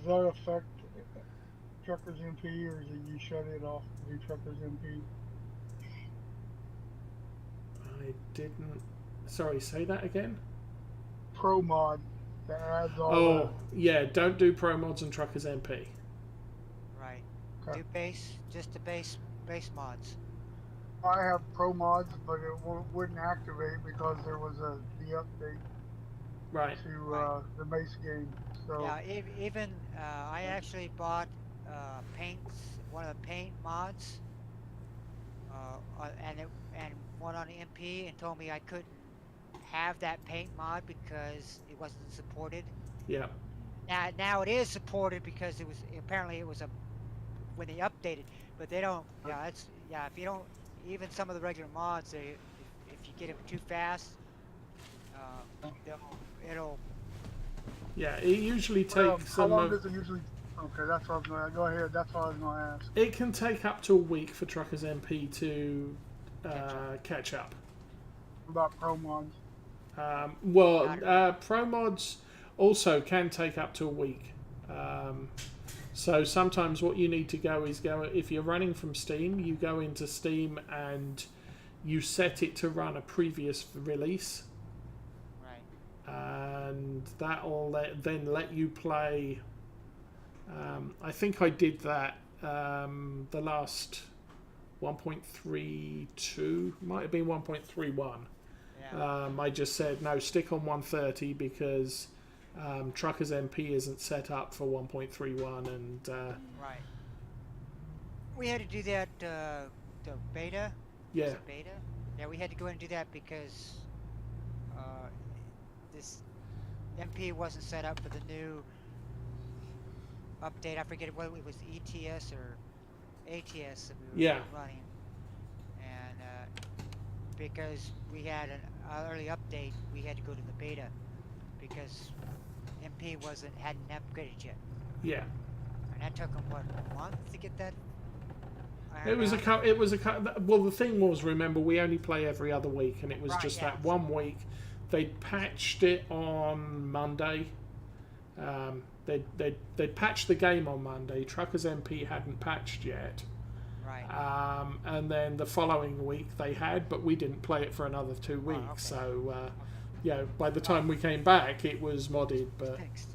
that affect Truckers MP, or did you shut it off to do Truckers MP? I didn't. Sorry, say that again. Pro mod that adds all. Oh, yeah. Don't do pro mods and Truckers MP. Right. Okay. Do just the base mods. I have pro mods, but it wouldn't activate because there was the update to the base game. So yeah, even I actually bought one of the paint mods and one on MP and told me I couldn't have that paint mod because it wasn't supported. Yeah. Now it is supported because it was apparently it was a when they updated, but they don't. Yeah, it's yeah. If you don't, even some of the regular mods, if you get them too fast, it'll. Yeah, it usually takes How long some. does it usually? Okay, that's what I was going to go ahead. That's what I was going to ask. It can take up to a week for Truckers MP to catch up. About pro mods. Pro mods also can take up to a week. So sometimes what you need to go if you're running from Steam, you go into Steam and you set it to run a previous release. Right. And that'll then let you play. I think I did that the last 1.32, might have been 1.31. Yeah. I just said no, stick on 130 because Truckers MP isn't set up for 1.31, and Right. We had to do that. The beta. yeah, Was it beta. Yeah, we had to go in and do that because this MP wasn't set up for the new update. I forget what it was, ETS or ATS that we were running, and because we had an early update, we had to go to the beta because MP hadn't upgraded yet. Yeah. And that took them what, a month to get that. It was well, the thing was, remember, we only play every other week, and it was just that 1 week. They patched it on Monday. They patched the game on Monday. Truckers MP hadn't patched yet. Right. And then the following week they had, but we didn't play it for another 2 weeks. Okay. So, by the time we came back, it was modded. But fixed.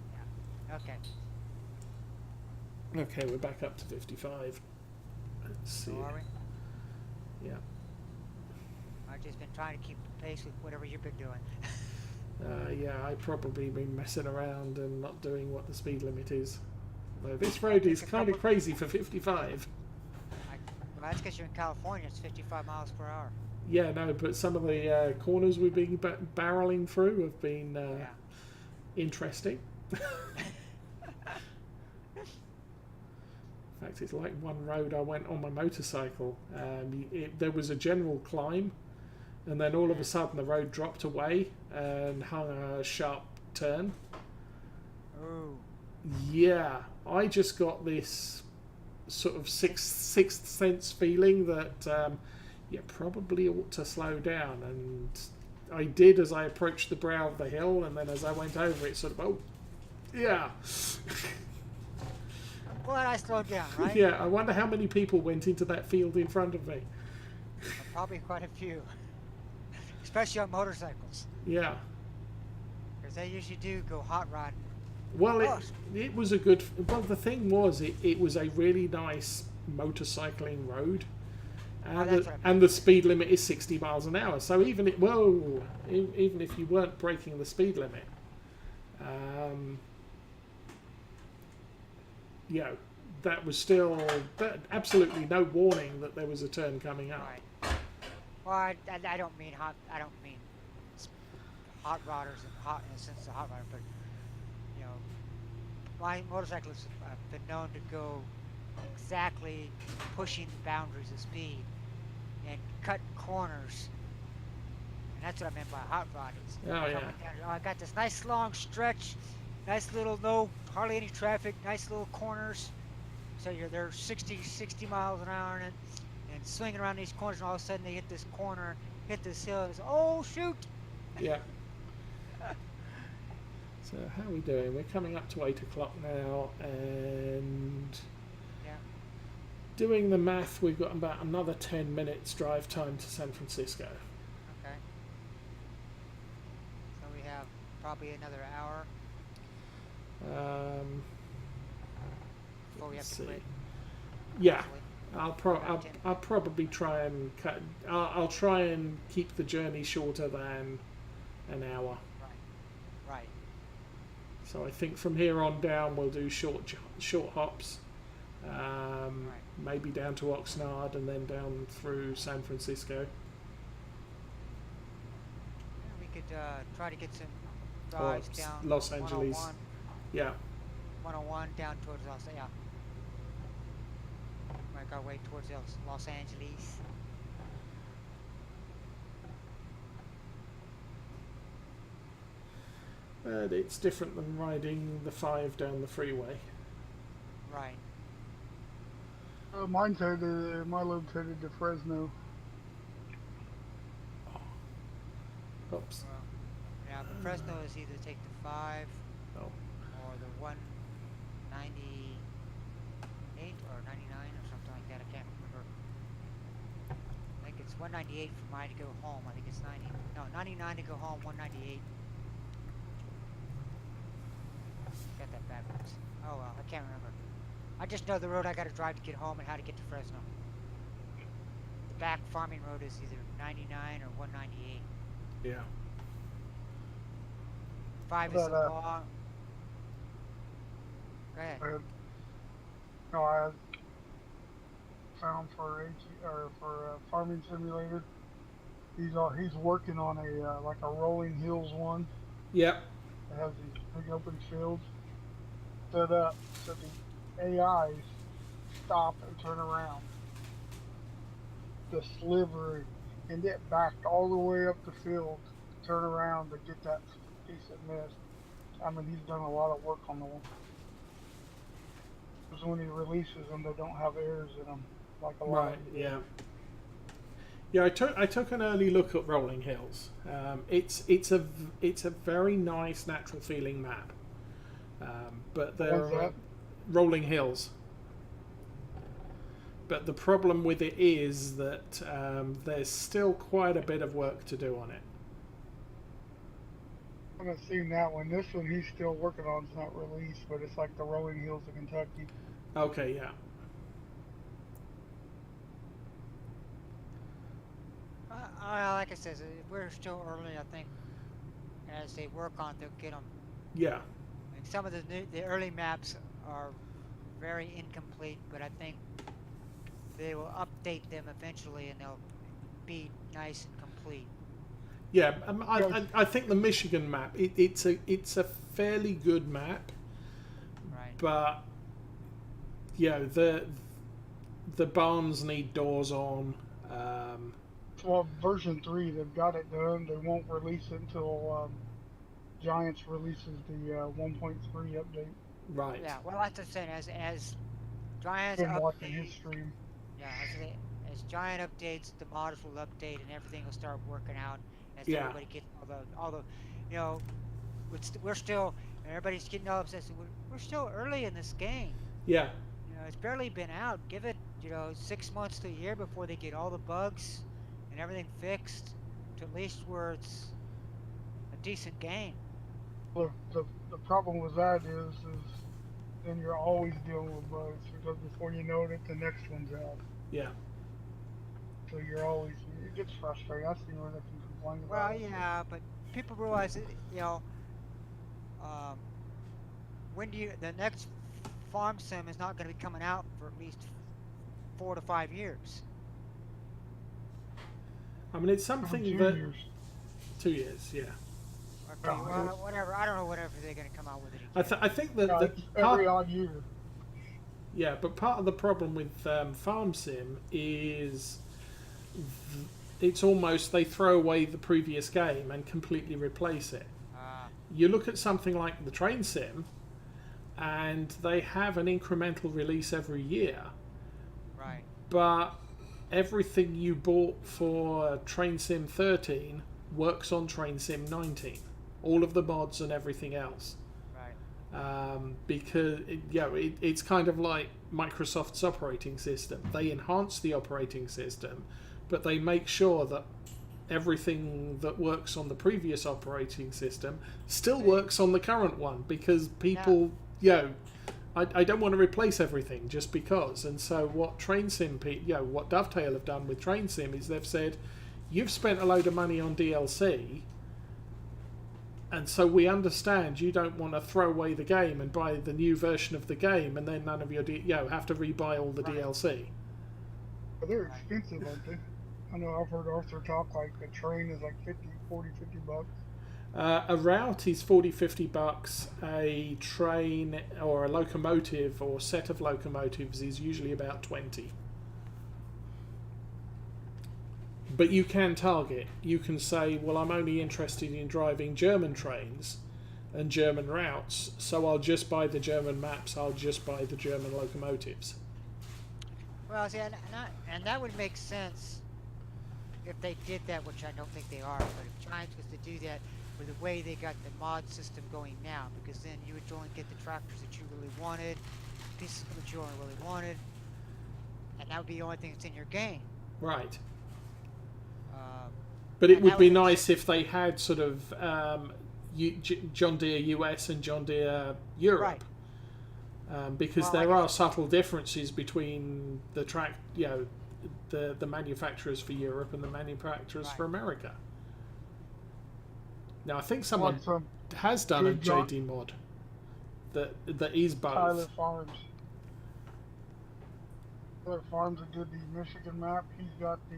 Yeah. Okay. okay, we're back up to 55. Let's see. So are we? Yeah. I've just been trying to keep pace with whatever you've been doing. Yeah, I've probably been messing around and not doing what the speed limit is. Though this road is kind of crazy for 55. Well, that's because you're in California. It's 55 miles per hour. Yeah, no, but some of the corners we've been barreling through have been interesting. In fact, it's like one road I went on my motorcycle. There was a general climb, and then all of a sudden the road dropped away and hung a sharp turn. Oh. Yeah, I just got this sort of sixth sense feeling that you probably ought to slow down, and I did as I approached the brow of the hill, and then as I went over it, sort of, yeah. I'm glad I slowed down, right? Yeah, I wonder how many people went into that field in front of me. Probably quite a few, especially on motorcycles. Yeah. Because they usually do go hot rodding. Well, it was a good. Well, the thing was, it was a really nice motorcycling road, and the speed limit is 60 miles an hour. So even if you weren't breaking the speed limit, that was still absolutely no warning that there was a turn coming up. Right. Well, I don't mean hot. I don't mean hot rodders and hot in the sense of hot rodder, but my motorcyclists have been known to go exactly pushing the boundaries of speed and cutting corners, and that's what I meant by hot rodding. Oh yeah. I got this nice long stretch, nice little hardly any traffic, nice little corners. So they're 60 miles an hour and swinging around these corners, and all of a sudden they hit this corner, hit this hill, and it's, oh shoot! Yeah. So how are we doing? We're coming up to 8 o'clock now, and doing the math, we've got about another 10 minutes drive time to San Francisco. Okay. So we have probably another hour. Before we have to quit. Yeah. I'll probably try and cut. I'll try and keep the journey shorter than an hour. Right. So I think from here on down we'll do short hops, maybe down to Oxnard and then down through San Francisco. Yeah, we could try to get some Or drives down Los Angeles. 101, Yeah. 101 down towards make our way towards Los Angeles. But it's different than riding the 5 down the freeway. Right. Mine's headed, my load's headed to Fresno. Oops. Well, yeah, but Fresno is either take the 5 Oh. or the 198 or 99 or something like that. I can't remember. I think it's 198 for mine to go home. I think it's 99 to go home, 198. Got that backwards. Oh well, I can't remember. I just know the road I gotta drive to get home and how to get to Fresno. The back farming road is either 99 or 198. Yeah. 5 is But, so long. Go ahead. No, I found for Farming Simulator. He's working on a like a rolling hills one. Yep. It has these big open fields set up so the AIs stop and turn around. The sliver and get backed all the way up the field to turn around to get that decent mist. I mean, he's done a lot of work on the one. Because when he releases them, they don't have airs in them like a lot. Right. Yeah. Yeah, I took an early look at Rolling Hills. It's a very nice natural feeling map. But there are Rolling Hills. But the problem with it is that there's still quite a bit of work to do on it. I haven't seen that one. This one he's still working on. It's not released, but it's like the Rolling Hills of Kentucky. Okay, yeah. Like I said, we're still early. I think as they work on, they'll get them. Yeah. And some of the early maps are very incomplete, but I think they will update them eventually, and they'll be nice and complete. Yeah, I think the Michigan map it's a fairly good map, Right. but the barns need doors on. Well, version 3, they've got it done. They won't release it until Giants releases the 1.3 update. Right. Yeah. Well, that's the same as Giants Been watching his update. stream. Yeah. As Giant updates, the models will update, and everything will start working out. As Yeah. everybody gets all the, you know, we're still, everybody's getting all upset. We're still early in this game. Yeah. You know, it's barely been out. Give it, 6 months to a year before they get all the bugs and everything fixed, to at least where it's a decent game. Look, the problem with that is then you're always dealing with bugs because before you know it, the next one's out. Yeah. So it gets frustrating. I see where they can complain Well, about it. yeah, but people realize that, when the next farm sim is not going to be coming out for at least 4 to 5 years. I mean, it's something 2 that years. 2 years. Yeah. Okay, well, whatever. I don't know whatever they're going to come out with it again. I think that No, the it's every odd year. yeah, but part of the problem with Farm Sim is it's almost they throw away the previous game and completely replace it. You look at something like the Train Sim, and they have an incremental release every year. Right. But everything you bought for Train Sim 13 works on Train Sim 19. All of the mods and everything else. Right. Because it's kind of like Microsoft's operating system. They enhance the operating system, but they make sure that everything that works on the previous operating system still works on the current one, because people, I don't want to replace everything just because. And so what what Dovetail have done with Train Sim is they've said, you've spent a load of money on DLC, And so we understand you don't want to throw away the game and buy the new version of the game, and then none of your have to rebuy all the Right. DLC. But they're expensive, aren't they? I know I've heard Arthur talk like a train is like 50 bucks. A route is 40-50 bucks. A train or a locomotive or set of locomotives is usually about 20. But you can target. You can say, well, I'm only interested in driving German trains and German routes, so I'll just buy the German maps, I'll just buy the German locomotives. Well, see, and that would make sense if they did that, which I don't think they are. But if Giants was to do that with the way they got the mod system going now, because then you would only get the tractors that you really wanted, pieces that you only really wanted, and that would be the only thing that's in your game. Right. But it and would that be would make nice sense. if they had sort of John Deere US and John Deere Europe. Right. Because Well, there I are guess- subtle differences between the the manufacturers for Europe and the manufacturers Right. for America. Now I think someone Like some has done a good John- JD mod that is both. Tyler Farms. Tyler Farms that did the Michigan map. He's got the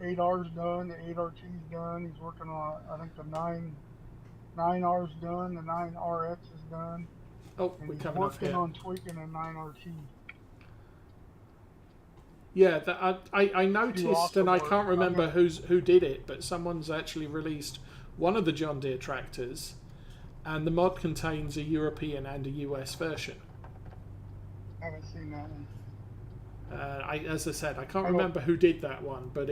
8R's done, the 8RT's done. He's working on, I think, the 9R's done, the 9RX is done. Oh, And we're he's coming off working here. on tweaking a 9RT. Yeah, I noticed, awesome and I work. can't remember Okay. who did it, but someone's actually released one of the John Deere tractors, and the mod contains a European and a US version. I haven't seen that one. As I said, I can't I don't- remember who did that one, but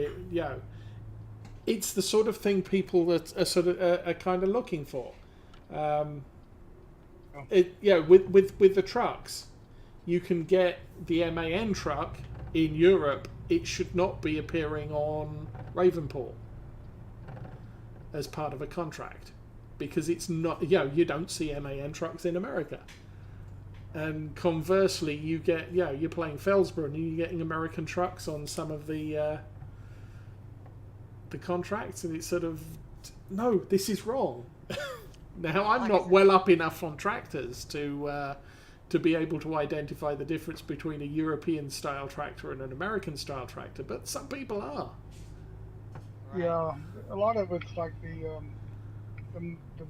it's the sort of thing people that are kind of looking for. With the trucks, you can get the MAN truck in Europe. It should not be appearing on Ravenport as part of a contract because it's not. You don't see MAN trucks in America. And conversely, you get you're playing Felsborough and you're getting American trucks on some of the contracts, and it's sort of no, this is wrong. Now I'm not well up enough on tractors to be able to identify the difference between a European style tractor and an American style tractor, but some people are. Right. Yeah, a lot of it's like the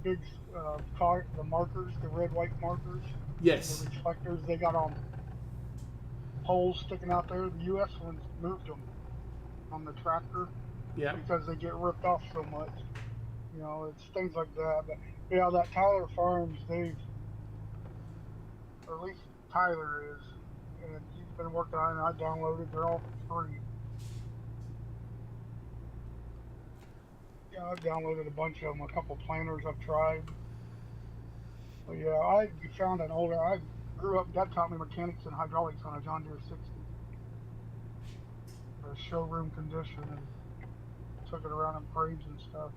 big the markers, the red white markers. Yes. The reflectors they got on poles sticking out there. The U.S. ones moved them on the tractor Yeah. because they get ripped off so much. It's things like that. But yeah, that Tyler Farms, or at least Tyler is, and he's been working on it. I downloaded. They're all free. Yeah, I've downloaded a bunch of them. A couple planners I've tried. But yeah, I found an older. I grew up. Dad taught me mechanics and hydraulics on a John Deere 60, a showroom condition, and took it around in parades and stuff.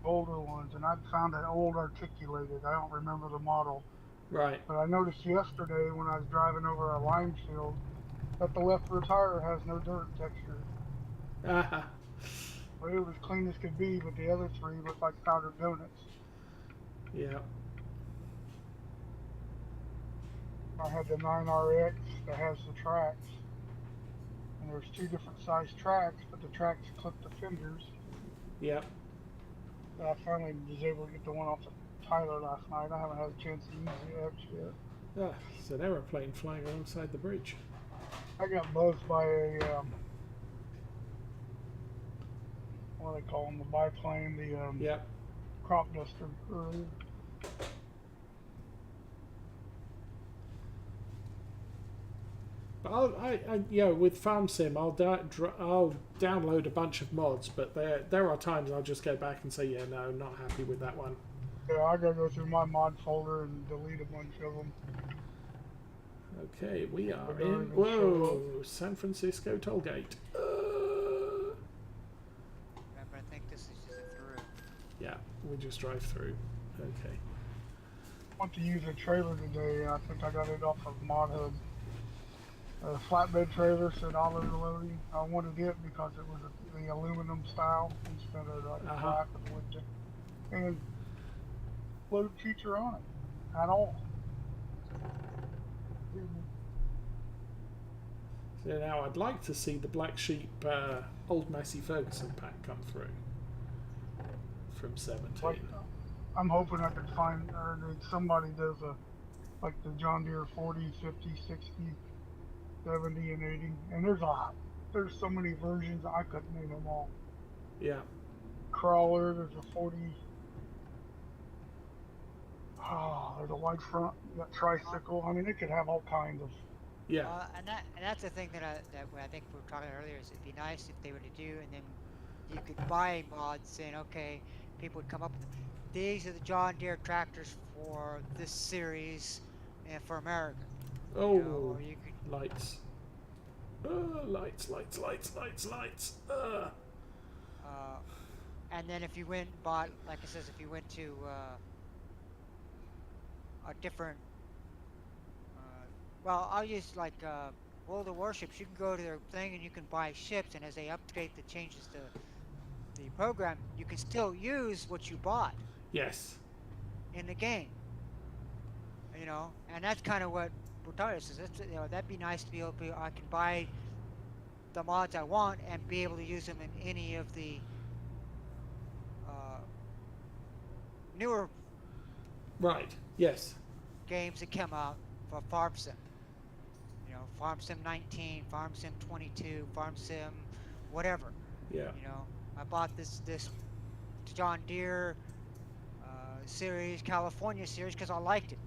Older ones, and I found an old articulated. I don't remember the model, Right. but I noticed yesterday when I was driving over a lime field that the left rear tire has no dirt texture. Uh-huh. Well, it was clean as could be, but the other three looked like powdered donuts. Yeah. I had the 9RX that has the tracks, and there's two different size tracks, but the tracks clip the fenders. Yeah. I finally was able to get the one off of Tyler last night. I haven't had a chance to use the X yet. Ah, it's an aeroplane flying alongside the bridge. I got buzzed by a what do they call them? The biplane, the Yeah. crop duster earlier. But with Farm Sim, I'll download a bunch of mods, but there are times I'll just go back and say, yeah, no, not happy with that one. Yeah, I gotta go through my mod folder and delete a bunch of them. Okay, we are We're in going to San Francisco tollgate. Remember, I think this is just a through. Yeah, we just drive through. Okay. I want to use a trailer today. I think I got it off of Mod Hub. Flatbed trailer said auto loading. I wanted it because it was the aluminum style instead of like the Uh-huh. black or the wood tip. And load feature on it at all. So now I'd like to see the Black Sheep Old Massey Ferguson pack come through from 17. Like, I'm hoping I could find, or that somebody does a, like the John Deere 40, 50, 60, 70, and 80. And there's so many versions, I couldn't name them all. Yeah. Crawler, there's a 40. Oh, there's a wide front, you got tricycle. I mean, it could have all kinds of. Yeah. And that's the thing that I think we were talking earlier is it'd be nice if they were to do, and then you could buy mods saying, okay, people would come up with these are the John Deere tractors for this series and for America. Oh, You know, or you could, lights. Lights. and then if you went and bought, like it says, if you went to a different, well, I'll use like World of Warships. You can go to their thing and you can buy ships, and as they update the changes to the program, you can still use what you bought Yes. in the game. You know, and that's kind of what Brutalis says. You know, that'd be nice to be able to. I can buy the mods I want and be able to use them in any of the newer Right. Yes. games that come out for Farm Sim. You know, Farm Sim 19, Farm Sim 22, Farm Sim, whatever. Yeah. You know, I bought this John Deere series, California series, because I liked it.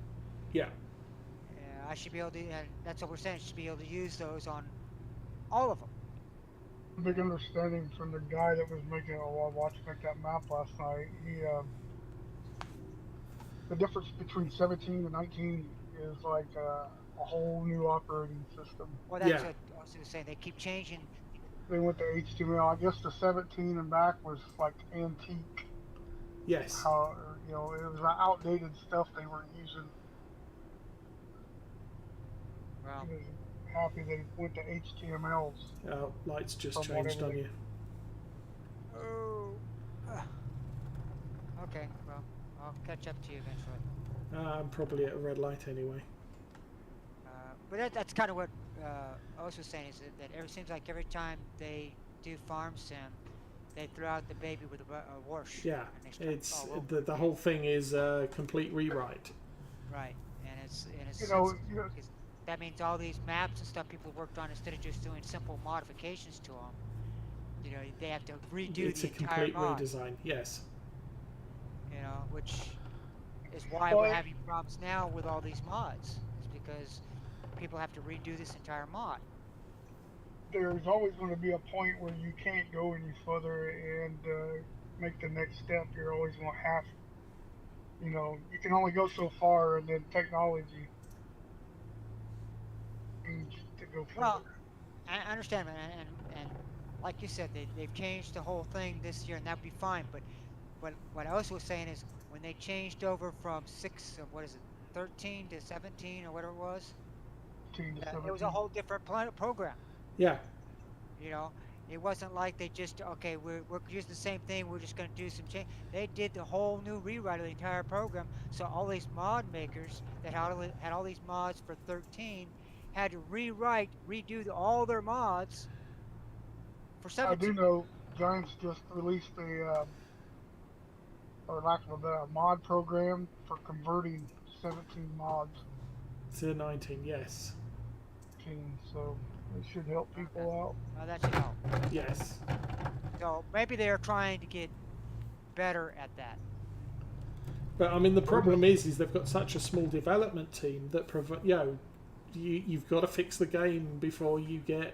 Yeah. I should be able to, and that's what we're saying. I should be able to use those on all of them. Big understanding from the guy that was making it while watching make that map last night. The difference between 17 and 19 is like a whole new operating system. Well, that's Yeah. what I was saying. They keep changing. They went to HTML. I guess the 17 and back was like antique. Yes. How, you know, it was outdated stuff they were using. Well, He was happy they went to HTMLs. Lights just From changed on whatever you. oh. Okay. Well, I'll catch up to you eventually. I'm probably at a red light anyway. But that's kind of what I was saying is that it seems like every time they do Farm Sim, they throw out the baby with a wash. Yeah. And they start It's all over the again. whole thing is a complete rewrite. Right, and it's You know, because that means all these maps and stuff people worked on, instead of just doing simple modifications to them, you know, they have to redo It's the a entire complete mod. redesign. Yes. You know, which is why Well, we're having problems now with all these mods. It's because people have to redo this entire mod. there's always going to be a point where you can't go any further and make the next step. You're always going to have, you know, you can only go so far, and then technology needs to go further. Well, I understand, man, and like you said, they've changed the whole thing this year, and that'd be fine. But what I also was saying is when they changed over from 13 to 17 or whatever it was, 15 to it 17. was a whole different program. Yeah. You know, it wasn't like they just okay, we're using the same thing. We're just going to do some change. They did the whole new rewrite of the entire program. So all these mod makers that had all these mods for 13 had to redo all their mods for I do 17. know Giants just released or lack of a better, mod program for converting 17 mods To 19. Yes. teams, so it should help people out. Now that should help. Yes. So maybe they're trying to get better at that. But I mean, the problem is they've got such a small development team that you've got to fix the game before you get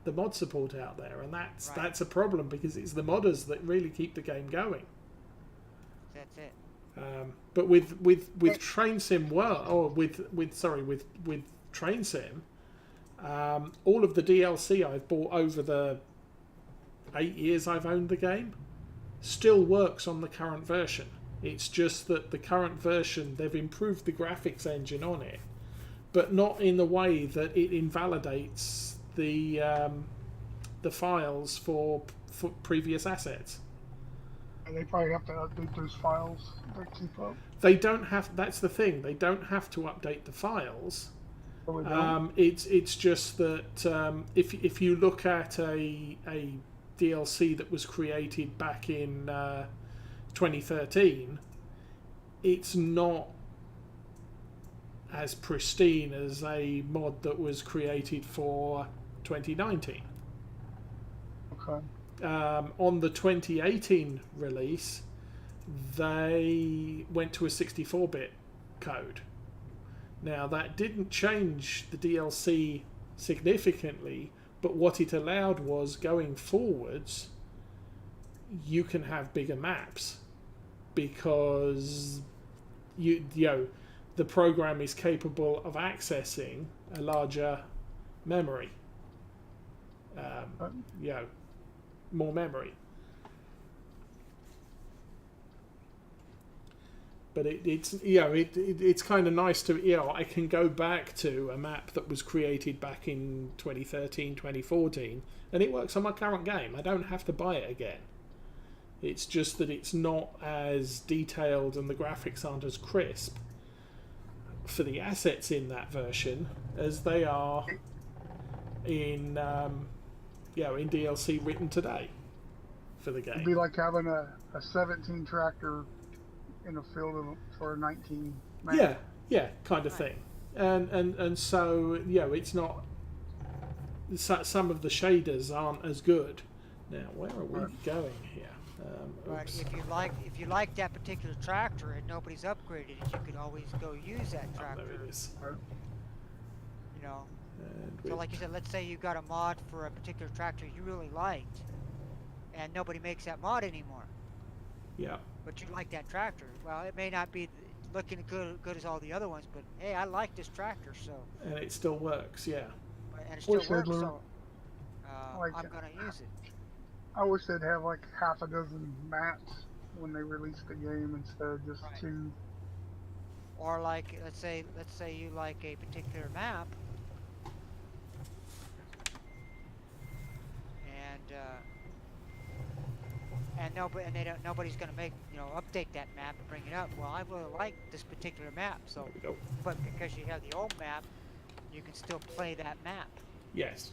the mod support out there, and Right. that's a problem because it's the modders that really keep the game going. That's it. But with Train Sim with Train Sim, all of the DLC I've bought over the 8 years I've owned the game still works on the current version. It's just that the current version, they've improved the graphics engine on it, but not in the way that it invalidates the files for previous assets. And they probably have to update those files to keep up. They don't have. That's the thing. They don't have to update the files. So they don't. It's just that if you look at a DLC that was created back in 2013, it's not as pristine as a mod that was created for 2019. Okay. On the 2018 release, they went to a 64-bit code. Now, that didn't change the DLC significantly, but what it allowed was, going forwards, you can have bigger maps because you know the program is capable of accessing a larger memory. More memory. But it's kind of nice to, I can go back to a map that was created back in 2013, 2014, and it works on my current game. I don't have to buy it again. It's just that it's not as detailed and the graphics aren't as crisp for the assets in that version as they are in in DLC written today for the game. It'd be like having a 17 tractor in a field for a 19 man. Yeah, kind of thing. And so it's not. Some of the shaders aren't as good. Now, where are we going here? But if you like that particular tractor and nobody's upgraded it, you could always go use that tractor. There it is. You know. And So like you said, let's say you got a mod for a particular tractor you really liked, and nobody makes that mod anymore. Yeah. But you like that tractor. Well, it may not be looking good as all the other ones, but hey, I like this tractor, so. And it still works, yeah. And it still Wish works, they'd so like I'm gonna use it. I wish they'd have like half a dozen maps when they release the game instead of just Right. 2. Or like, let's say you like a particular map, and nobody's gonna update that map and bring it up. Well, I really like this particular map, so. There we go. But because you have the old map, you can still play that map. Yes.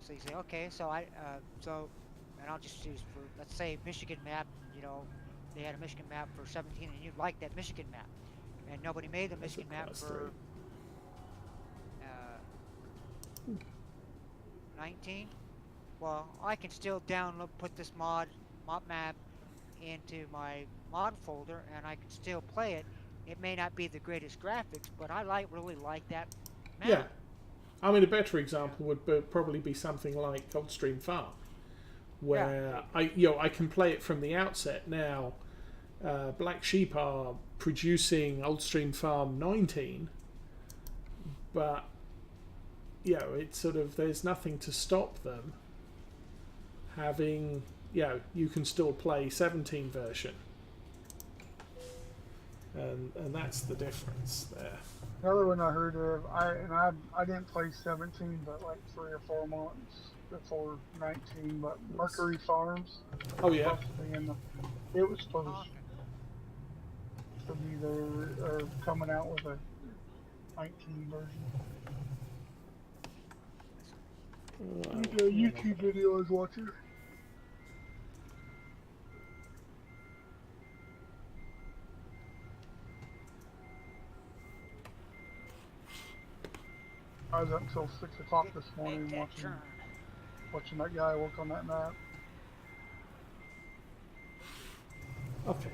So you say, okay, and I'll just use for, let's say, Michigan map. They had a Michigan map for 17, and you like that Michigan map, and nobody made the Michigan map for 19. Well, I can still put this mod map into my mod folder, and I can still play it. It may not be the greatest graphics, but I really like that map. Yeah. I mean, a better example would probably be something like Coldstream Farm, where I can play it from the outset. Now, Black Sheep are producing Oldstream Farm 19, but it's sort of, there's nothing to stop them having, you can still play 17 version, and that's the difference there. Another one I heard of, I didn't play 17, but like 3 or 4 months before 19. But Mercury Farms. Oh yeah. It was supposed to be there, or coming out with a 19 version. The YouTube video I was watching. I was up until 6 o'clock this morning watching that guy work on that map. Okay.